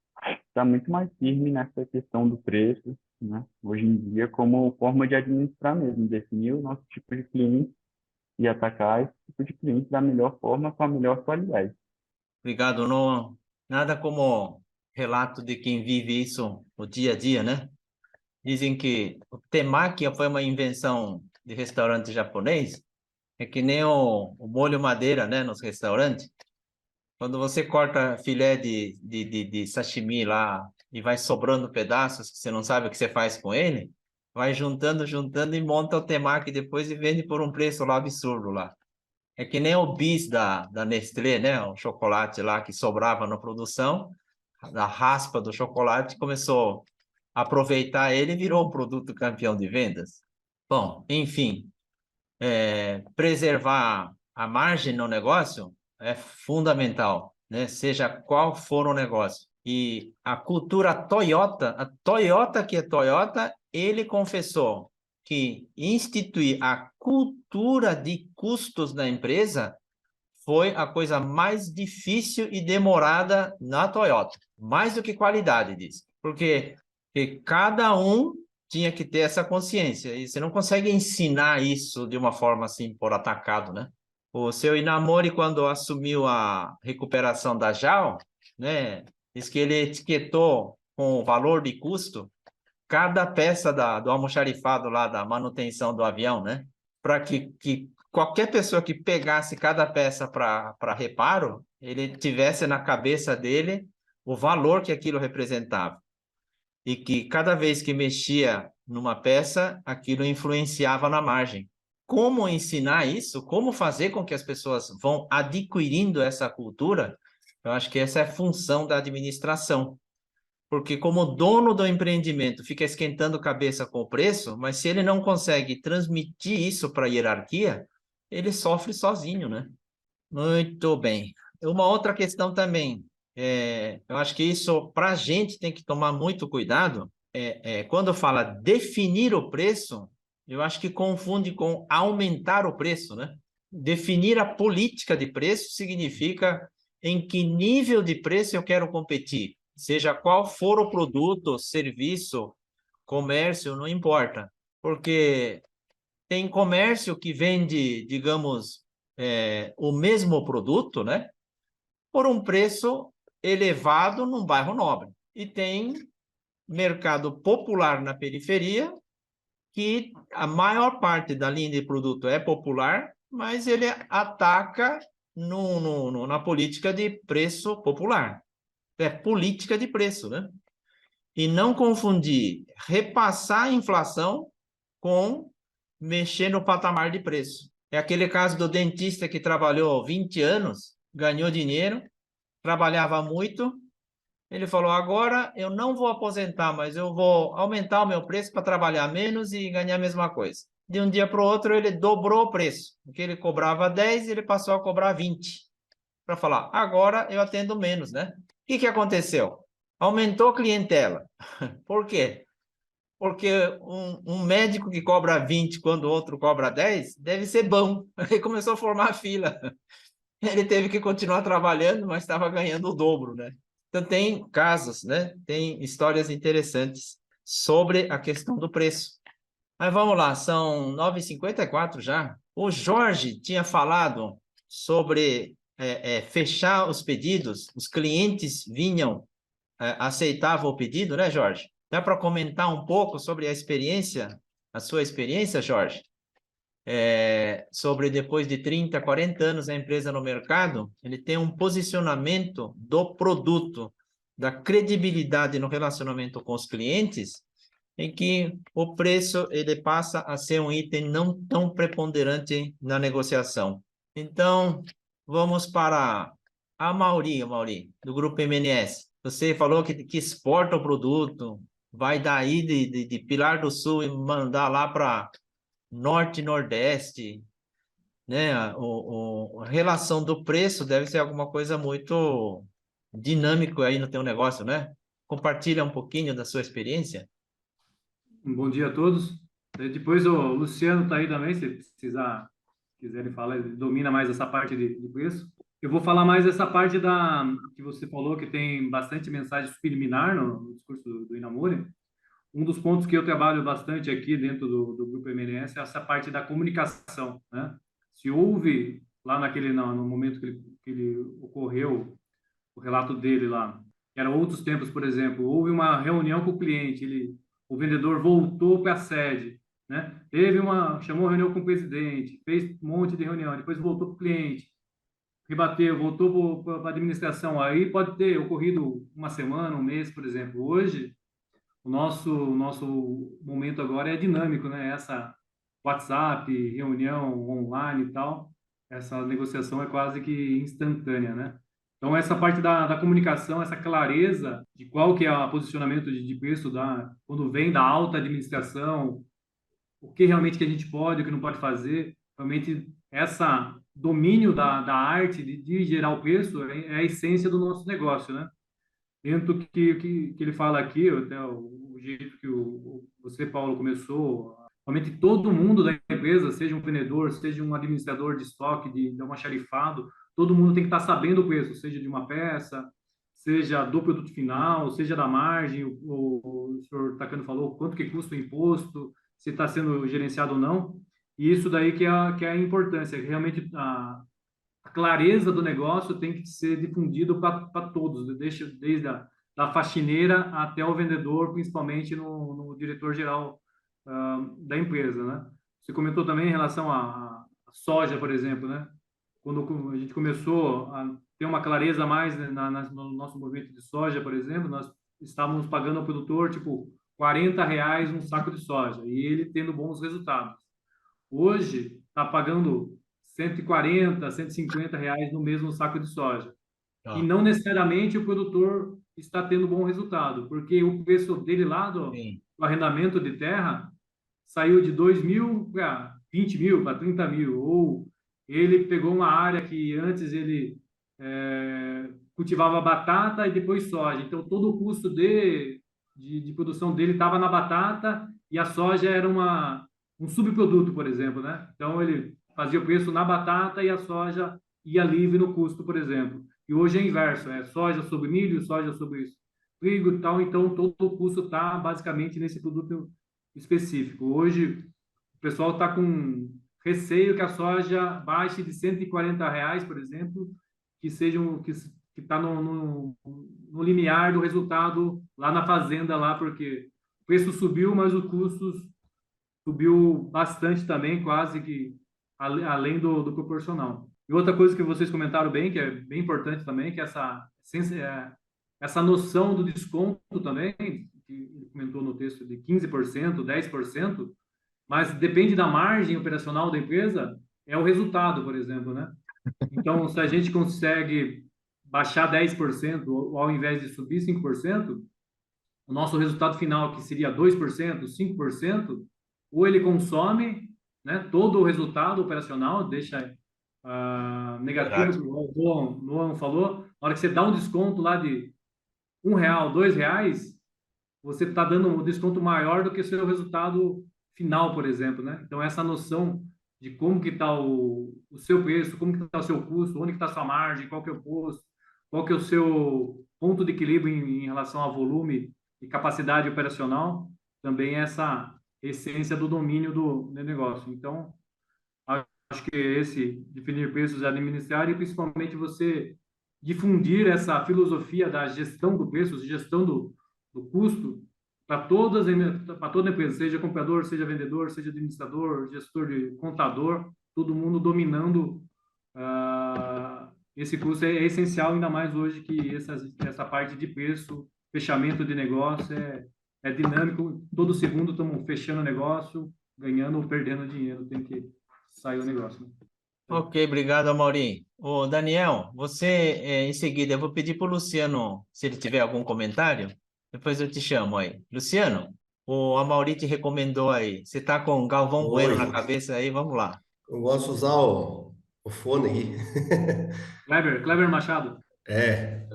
está muito mais firme nessa questão do preço, né? Hoje em dia, como forma de administrar mesmo, definir o nosso tipo de cliente e atacar esse tipo de cliente da melhor forma, com a melhor qualidade. Obrigado. Não, nada como relato de quem vive isso no dia a dia, né? Dizem que o temaki foi uma invenção de restaurante japonês, é que nem o molho madeira, né, nos restaurantes. Quando você corta filé de sashimi lá e vai sobrando pedaços que você não sabe o que você faz com ele, vai juntando e monta o temaki depois e vende por um preço lá absurdo lá. É que nem o bis da Nestlé, né? O chocolate lá que sobrava na produção, a raspa do chocolate começou a aproveitar ele e virou um produto campeão de vendas. Bom, enfim, preservar a margem no negócio é fundamental, né? Seja qual for o negócio. E a cultura Toyota, a Toyota que é Toyota, ele confessou que instituir a cultura de custos da empresa foi a coisa mais difícil e demorada na Toyota. Mais do que qualidade, diz. Porque cada um tinha que ter essa consciência. E você não consegue ensinar isso de uma forma assim, por atacado, né? O seu Inamori, quando assumiu a recuperação da JAL, né, diz que ele etiquetou com o valor de custo cada peça do almoxarifado lá, da manutenção do avião, né? Para que qualquer pessoa que pegasse cada peça para reparo, ele tivesse na cabeça dele o valor que aquilo representava. E que cada vez que mexia numa peça, aquilo influenciava na margem. Como ensinar isso? Como fazer com que as pessoas vão adquirindo essa cultura? Eu acho que essa é a função da administração. Porque como dono do empreendimento fica esquentando cabeça com o preço, mas se ele não consegue transmitir isso para a hierarquia, ele sofre sozinho, né? Muito bem. Uma outra questão também, eu acho que isso para a gente tem que tomar muito cuidado, quando fala definir o preço, eu acho que confunde com aumentar o preço, né? Definir a política de preço significa em que nível de preço eu quero competir, seja qual for o produto, serviço, comércio, não importa, porque tem comércio que vende, digamos, o mesmo produto, né, por um preço elevado num bairro nobre. E tem mercado popular na periferia, que a maior parte da linha de produto é popular, mas ele ataca na política de preço popular. É política de preço, né? E não confundir repassar a inflação com mexer no patamar de preço. É aquele caso do dentista que trabalhou 20 anos, ganhou dinheiro, trabalhava muito, ele falou, agora eu não vou aposentar, mas eu vou aumentar o meu preço para trabalhar menos e ganhar a mesma coisa. De um dia para o outro, ele dobrou o preço. Porque ele cobrava 10, ele passou a cobrar 20. Para falar, agora eu atendo menos, né? O que aconteceu? Aumentou a clientela. Por quê? Porque um médico que cobra 20 quando o outro cobra 10, deve ser bom. Aí começou a formar fila. Ele teve que continuar trabalhando, mas estava ganhando o dobro, né? Então, tem casos, né? Tem histórias interessantes sobre a questão do preço. Mas vamos lá, são 9h54 já. O Jorge tinha falado sobre fechar os pedidos, os clientes vinham, aceitavam o pedido, né, Jorge? Dá para comentar um pouco sobre a sua experiência, Jorge? Sobre depois de 30, 40 anos a empresa no mercado, ele tem um posicionamento do produto, da credibilidade no relacionamento com os clientes, em que o preço ele passa a ser um item não tão preponderante na negociação. Então, vamos para a Mauri, do Grupo MNS. Você falou que exporta o produto, vai daí de Pilar do Sul e mandar lá para Norte e Nordeste, né? A relação do preço deve ser alguma coisa muito dinâmico aí no teu negócio, né? Compartilha um pouquinho da sua experiência. Bom dia a todos. Depois o Luciano está aí também, se quiserem falar, ele domina mais essa parte de preço. Eu vou falar mais dessa parte que você falou, que tem bastante mensagem subliminar no discurso do Inamori. Um dos pontos que eu trabalho bastante aqui dentro do Grupo MNS é essa parte da comunicação, né? Se houve, lá no momento que ele ocorreu, o relato dele lá, que eram outros tempos, por exemplo, houve uma reunião com o cliente, o vendedor voltou para a sede, né? Chamou a reunião com o presidente, fez um monte de reunião, depois voltou para o cliente, rebateu, voltou para a administração. Aí pode ter ocorrido uma semana, um mês, por exemplo. Hoje, o nosso momento agora é dinâmico, né? Essa WhatsApp, reunião online e tal, essa negociação é quase que instantânea, né? Então, essa parte da comunicação, essa clareza de qual que é o posicionamento de preço quando vem da alta administração, o que realmente que a gente pode, o que não pode fazer, realmente essa domínio da arte de gerar o preço é a essência do nosso negócio, né? Dentro que ele fala aqui, até o jeito que você, Paulo, começou, realmente todo mundo da empresa, seja um vendedor, seja um administrador de estoque, de almoxarifado, todo mundo tem que estar sabendo o preço, seja de uma peça, seja do produto final, seja da margem, o senhor Takano falou quanto que custa o imposto, se está sendo gerenciado ou não, e isso daí que é a importância, que realmente a clareza do negócio tem que ser difundido para todos, desde da faxineira até o vendedor, principalmente no diretor-geral da empresa, né? Você comentou também em relação à soja, por exemplo, né? Quando a gente começou a ter uma clareza mais, né, no nosso movimento de soja, por exemplo, nós estávamos pagando ao produtor, tipo, R$ 40 um saco de soja, e ele tendo bons resultados. Hoje, está pagando R$ 140, R$ 150 no mesmo saco de soja. E não necessariamente o produtor está tendo bom resultado, porque o preço dele lá do arrendamento de terra saiu de 2 mil para 20 mil, para 30 mil, ou ele pegou uma área que antes ele cultivava batata e depois soja. Então, todo o custo de produção dele estava na batata e a soja era um subproduto, por exemplo, né? Então, ele fazia o preço na batata e a soja ia livre no custo, por exemplo. E hoje é inverso, é soja sobre milho, soja sobre trigo e tal, então todo o custo está basicamente nesse produto específico. Hoje, o pessoal está com receio que a soja baixe de R$ 140, por exemplo, que está no limiar do resultado lá na fazenda, lá, porque o preço subiu, mas o custo subiu bastante também, quase que além do proporcional. E outra coisa que vocês comentaram bem, que é bem importante também, que é essa noção do desconto também, que ele comentou no texto de 15%, 10%, mas depende da margem operacional da empresa, é o resultado, por exemplo, né? Então, se a gente consegue baixar 10% ao invés de subir 5%, o nosso resultado final, que seria 2%, 5%, ou ele consome, né, todo o resultado operacional, deixa negativo, como o Noam falou, na hora que você dá um desconto lá de R$ 1, R$ 2, você está dando um desconto maior do que o seu resultado final, por exemplo, né? Então, essa noção de como que está o seu preço, como que está o seu custo, onde que está a sua margem, qual que é o custo, qual que é o seu ponto de equilíbrio em relação a volume e capacidade operacional, também essa essência do domínio do negócio. Então, acho que esse definir preços e administrar, e principalmente você difundir essa filosofia da gestão do preço, gestão do custo, para toda empresa, seja comprador, seja vendedor, seja administrador, gestor de contador, todo mundo dominando esse custo é essencial, ainda mais hoje que essa parte de preço, fechamento de negócio é dinâmico, todo segundo estamos fechando o negócio, ganhando ou perdendo dinheiro, tem que sair o negócio, né? Ok, obrigado, Amaury. Ô, Daniel, você, em seguida, eu vou pedir para o Luciano, se ele tiver algum comentário, depois eu te chamo aí. Luciano, o Amaury te recomendou aí. Você está com Galvão Bueno na Oi, cabeça aí? Vamos lá. eu gosto de usar o fone aqui. Kleber Machado. É,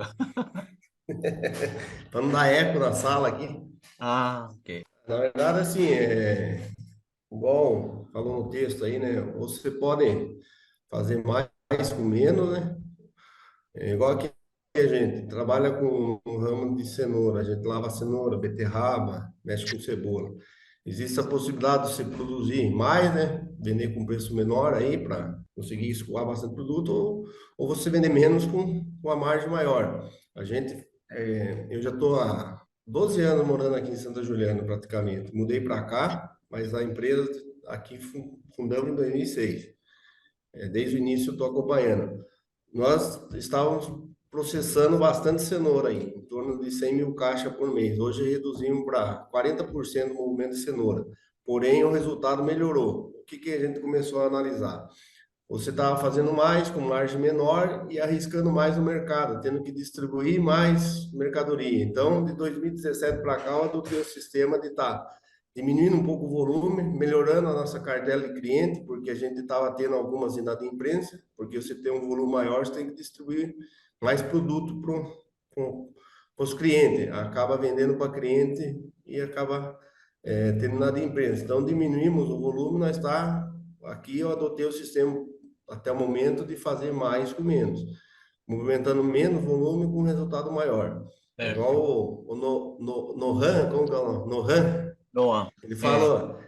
para não dar eco na sala aqui. Ah, ok. Na verdade, assim, igual falou no texto aí, né? Você pode fazer mais com menos, né? É igual aqui a gente trabalha com um ramo de cenoura, a gente lava cenoura, beterraba, mexe com cebola. Existe a possibilidade de você produzir mais, né? Vender com preço menor aí para conseguir escoar bastante produto, ou você vender menos com a margem maior. Eu já estou há 12 anos morando aqui em Santa Juliana, praticamente. Mudei para cá, mas a empresa aqui fundamos em 2006. Desde o início eu estou acompanhando. Nós estávamos processando bastante cenoura aí, em torno de 100 mil caixas por mês. Hoje reduzimos para 40% do movimento de cenoura. Porém, o resultado melhorou. O que a gente começou a analisar? Você estava fazendo mais com margem menor e arriscando mais no mercado, tendo que distribuir mais mercadoria. Então, de 2017 para cá, eu adotei o sistema de estar diminuindo um pouco o volume, melhorando a nossa cartela de cliente, porque a gente estava tendo algumas inadimplências, porque você tem um volume maior, você tem que distribuir mais produto para os clientes. Acaba vendendo para cliente e acaba tendo inadimplência. Então, diminuímos o volume, nós está aqui eu adotei o sistema até o momento de fazer mais com menos, movimentando menos volume com resultado maior. É Certo. igual o Nohan, como que é o nome? Nohan, Noah. ele fala,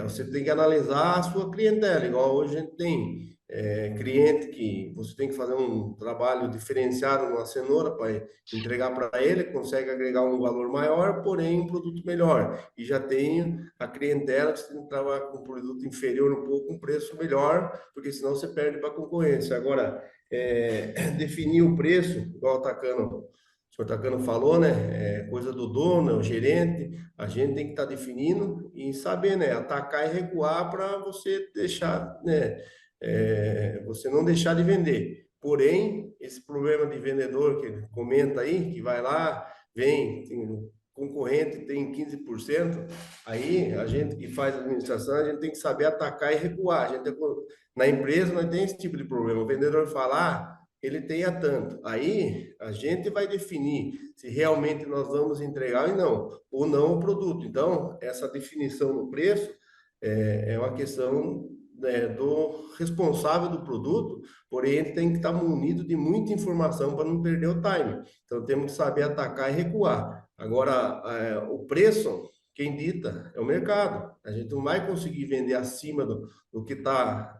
você tem que analisar a sua clientela, igual hoje a gente tem cliente que você tem que fazer um trabalho diferenciado na cenoura para entregar para ele, consegue agregar um valor maior, porém um produto melhor. E já tem a clientela que você tem que trabalhar com um produto inferior um pouco, um preço melhor, porque senão você perde para a concorrência. Agora, definir o preço, igual o senhor Tacano falou, né? Coisa do dono, o gerente, a gente tem que estar definindo e saber, né? Atacar e recuar para você deixar, né? Você não deixar de vender. Porém, esse problema de vendedor que ele comenta aí, que vai lá, tem concorrente tem 15%, aí a gente que faz administração, a gente tem que saber atacar e recuar. Na empresa nós tem esse tipo de problema. O vendedor fala, ele tenha tanto. Aí a gente vai definir se realmente nós vamos entregar ou não o produto. Então, essa definição no preço é uma questão, né, do responsável do produto, porém ele tem que estar munido de muita informação para não perder o time. Então, temos que saber atacar e recuar. Agora, o preço, quem dita é o mercado. A gente não vai conseguir vender acima do que está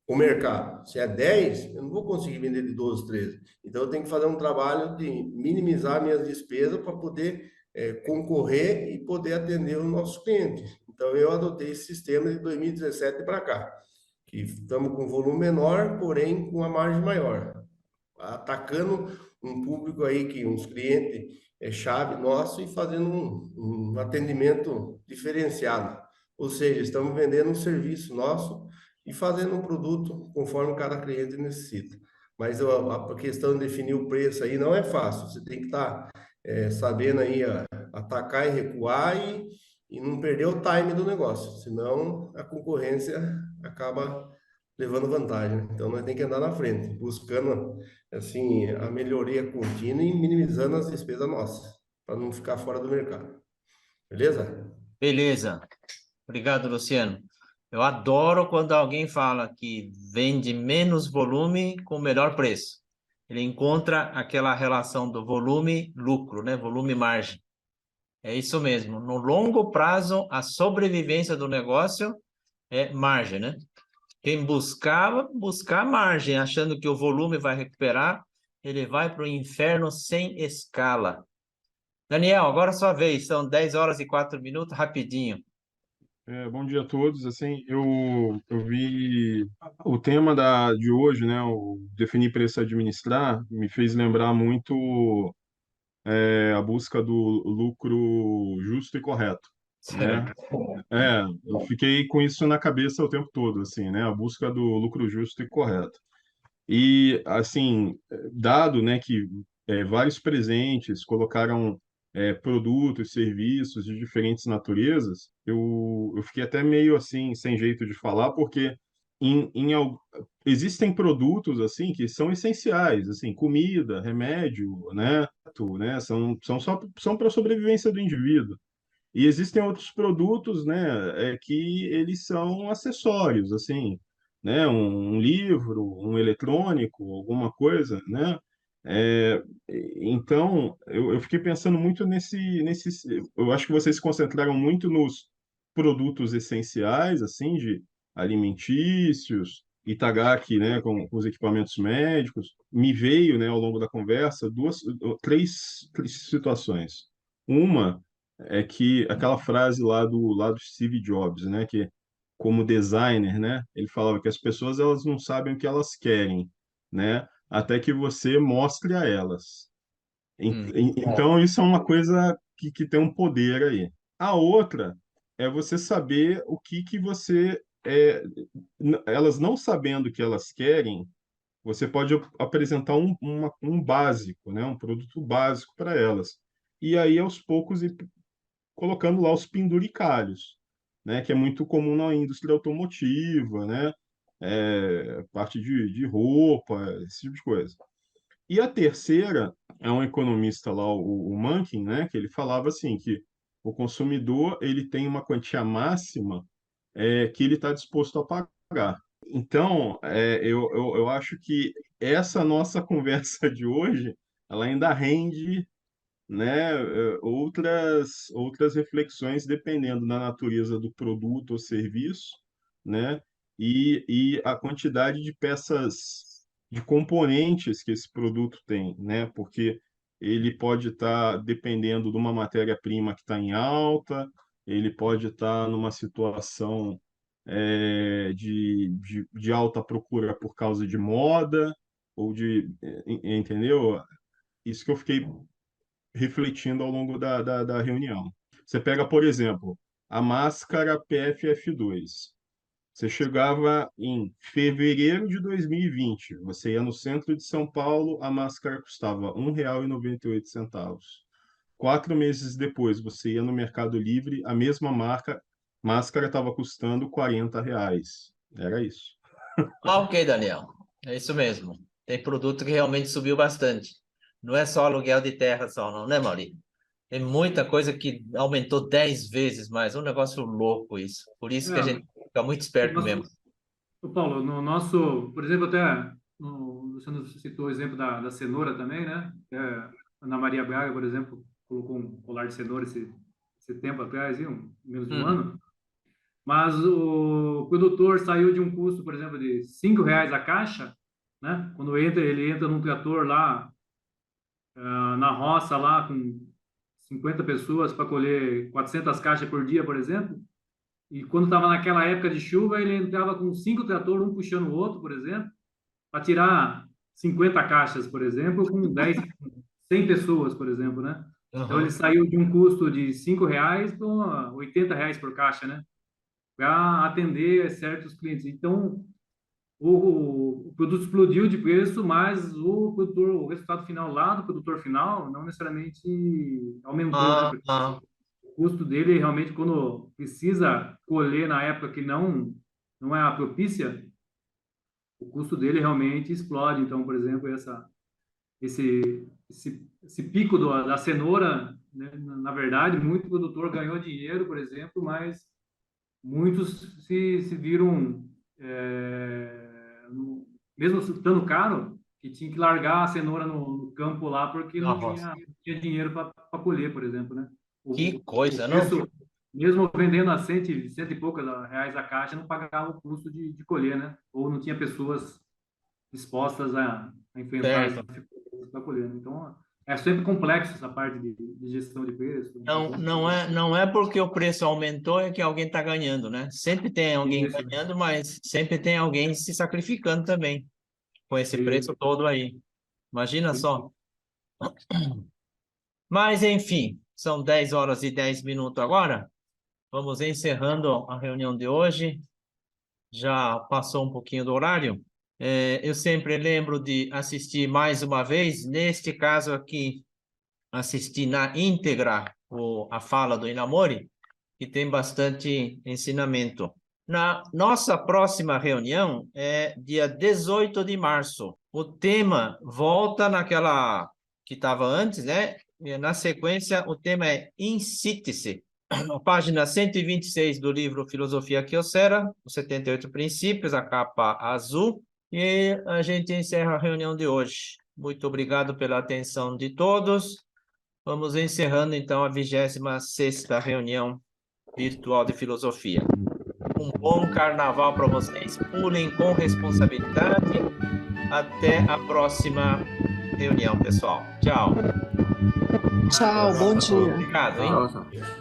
o mercado. Se é 10, eu não vou conseguir vender de 12, 13. Então, eu tenho que fazer um trabalho de minimizar minhas despesas para poder concorrer e poder atender os nossos clientes. Então, eu adotei esse sistema de 2017 para cá, que estamos com volume menor, porém com a margem maior, atacando um público aí que uns clientes chave nosso e fazendo um atendimento diferenciado. Ou seja, estamos vendendo um serviço nosso e fazendo um produto conforme cada cliente necessita. Mas a questão de definir o preço aí não é fácil. Você tem que estar sabendo aí atacar e recuar e não perder o time do negócio. Senão a concorrência acaba levando vantagem. Então nós temos que andar na frente, buscando assim a melhoria contínua e minimizando as despesas nossas, para não ficar fora do mercado. Beleza? Beleza. Obrigado, Luciano. Eu adoro quando alguém fala que vende menos volume com melhor preço. Ele encontra aquela relação do volume-lucro, né? Volume-margem. É isso mesmo. No longo prazo, a sobrevivência do negócio é margem, né? Quem buscar margem, achando que o volume vai recuperar, ele vai para o inferno sem escala. Daniel, agora é sua vez. São 10 horas e 4 minutos, rapidinho. Bom dia a todos. Assim, eu vi o tema de hoje, né? O definir preço e administrar, me fez lembrar muito a busca do lucro justo e correto, né? Certo. Eu fiquei com isso na cabeça o tempo todo, assim, né? A busca do lucro justo e correto. E, assim, dado, né, que vários presentes colocaram produtos, serviços de diferentes naturezas, eu fiquei até meio assim, sem jeito de falar, porque existem produtos, assim, que são essenciais, assim, comida, remédio, né, são para a sobrevivência do indivíduo. E existem outros produtos, né, que eles são acessórios, assim, né, um livro, um eletrônico, alguma coisa, né? É, então, eu fiquei pensando muito eu acho que vocês se concentraram muito nos produtos essenciais, assim, de alimentícios, Itagaki, né, com os equipamentos médicos. Me veio, né, ao longo da conversa, três situações. Uma é que aquela frase lá do Steve Jobs, né, que como designer, né, ele falava que as pessoas elas não sabem o que elas querem, né, até que você mostre a elas. Hum. Então isso é uma coisa que tem um poder aí. A outra é você saber o que você elas não sabendo o que elas querem, você pode apresentar um básico, né, um produto básico para elas. E aí, aos poucos, colocando lá os penduricalhos, né, que é muito comum na indústria automotiva, né, parte de roupa, esse tipo de coisa. E a terceira é um economista lá, o Mankin, né, que ele falava assim que o consumidor ele tem uma quantia máxima que ele está disposto a pagar. Então, eu acho que essa nossa conversa de hoje, ela ainda rende, né, outras reflexões dependendo da natureza do produto ou serviço, né, e a quantidade de peças, de componentes que esse produto tem, né, porque ele pode estar dependendo de uma matéria-prima que está em alta, ele pode estar numa situação de alta procura por causa de moda, ou entendeu? Isso que eu fiquei refletindo ao longo da reunião. Você pega, por exemplo, a máscara PFF2. Você chegava em fevereiro de 2020, você ia no centro de São Paulo, a máscara custava R$ 1,98. 4 meses depois, você ia no Mercado Livre, a mesma máscara estava custando R$ 40. Era isso. Ah, ok, Daniel. É isso mesmo. Tem produto que realmente subiu bastante. Não é só aluguel de terra só, não, né, Mauri? Tem muita coisa que aumentou 10 vezes mais. Um negócio louco isso. Por isso que a gente fica muito esperto mesmo. Ô, Paulo, no nosso, por exemplo, até você nos citou o exemplo da cenoura também, né? Ana Maria Braga, por exemplo, colocou um colar de cenoura esse tempo atrás, menos de um ano. Mas o produtor saiu de um custo, por exemplo, de R$ 5 a caixa, né? Quando ele entra num trator lá, na roça lá, com 50 pessoas para colher 400 caixas por dia, por exemplo. E quando estava naquela época de chuva, ele entrava com 5 tratores, um puxando o outro, por exemplo, para tirar 50 caixas, por exemplo, com 100 pessoas, por exemplo, né? Então ele saiu de um custo de R$ 5 para R$ 80 por caixa, né? Para atender certos clientes. Então o produto explodiu de preço, mas o resultado final lá do produtor final não necessariamente aumentou, né? Porque o custo dele realmente, quando precisa colher na época que não é a propícia, o custo dele realmente explode. Então, por exemplo, esse pico da cenoura, né, na verdade, muito produtor ganhou dinheiro, por exemplo, mas muitos se viram, mesmo estando caro, que tinha que largar a cenoura no campo lá porque não tinha dinheiro para colher, por exemplo, né? Que coisa, o não? preço, mesmo vendendo a cento e poucos reais a caixa, não pagava o custo de colher, né? Ou não tinha pessoas dispostas a enfrentar essa Certo. dificuldade para colher. Então, é sempre complexo essa parte de gestão de preço. Não é porque o preço aumentou é que alguém está ganhando, né? Sempre tem alguém Isso, ganhando, mas sempre tem alguém se sacrificando também com esse isso. preço todo aí. Imagina só. Mas, enfim, são 10 horas e 10 minutos agora. Vamos encerrando a reunião de hoje. Já passou um pouquinho do horário. Eu sempre lembro de assistir mais uma vez. Neste caso aqui, assisti na íntegra a fala do Inamori, que tem bastante ensinamento. Na nossa próxima reunião é dia 18 de março. O tema volta naquela que estava antes, né? Na sequência, o tema é In síntese. A página 126 do livro Filosofia Kyocera, os 78 princípios, a capa azul. E a gente encerra a reunião de hoje. Muito obrigado pela atenção de todos. Vamos encerrando, então, a 26ª reunião virtual de filosofia. Um bom carnaval para vocês. Pulem com responsabilidade. Até a próxima reunião, pessoal. Tchau. Tchau, bom dia. Obrigado, hein?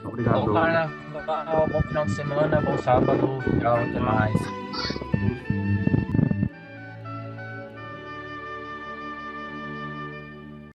Obrigado. Bom carnaval, bom final de semana, bom sábado. Tchau, até mais.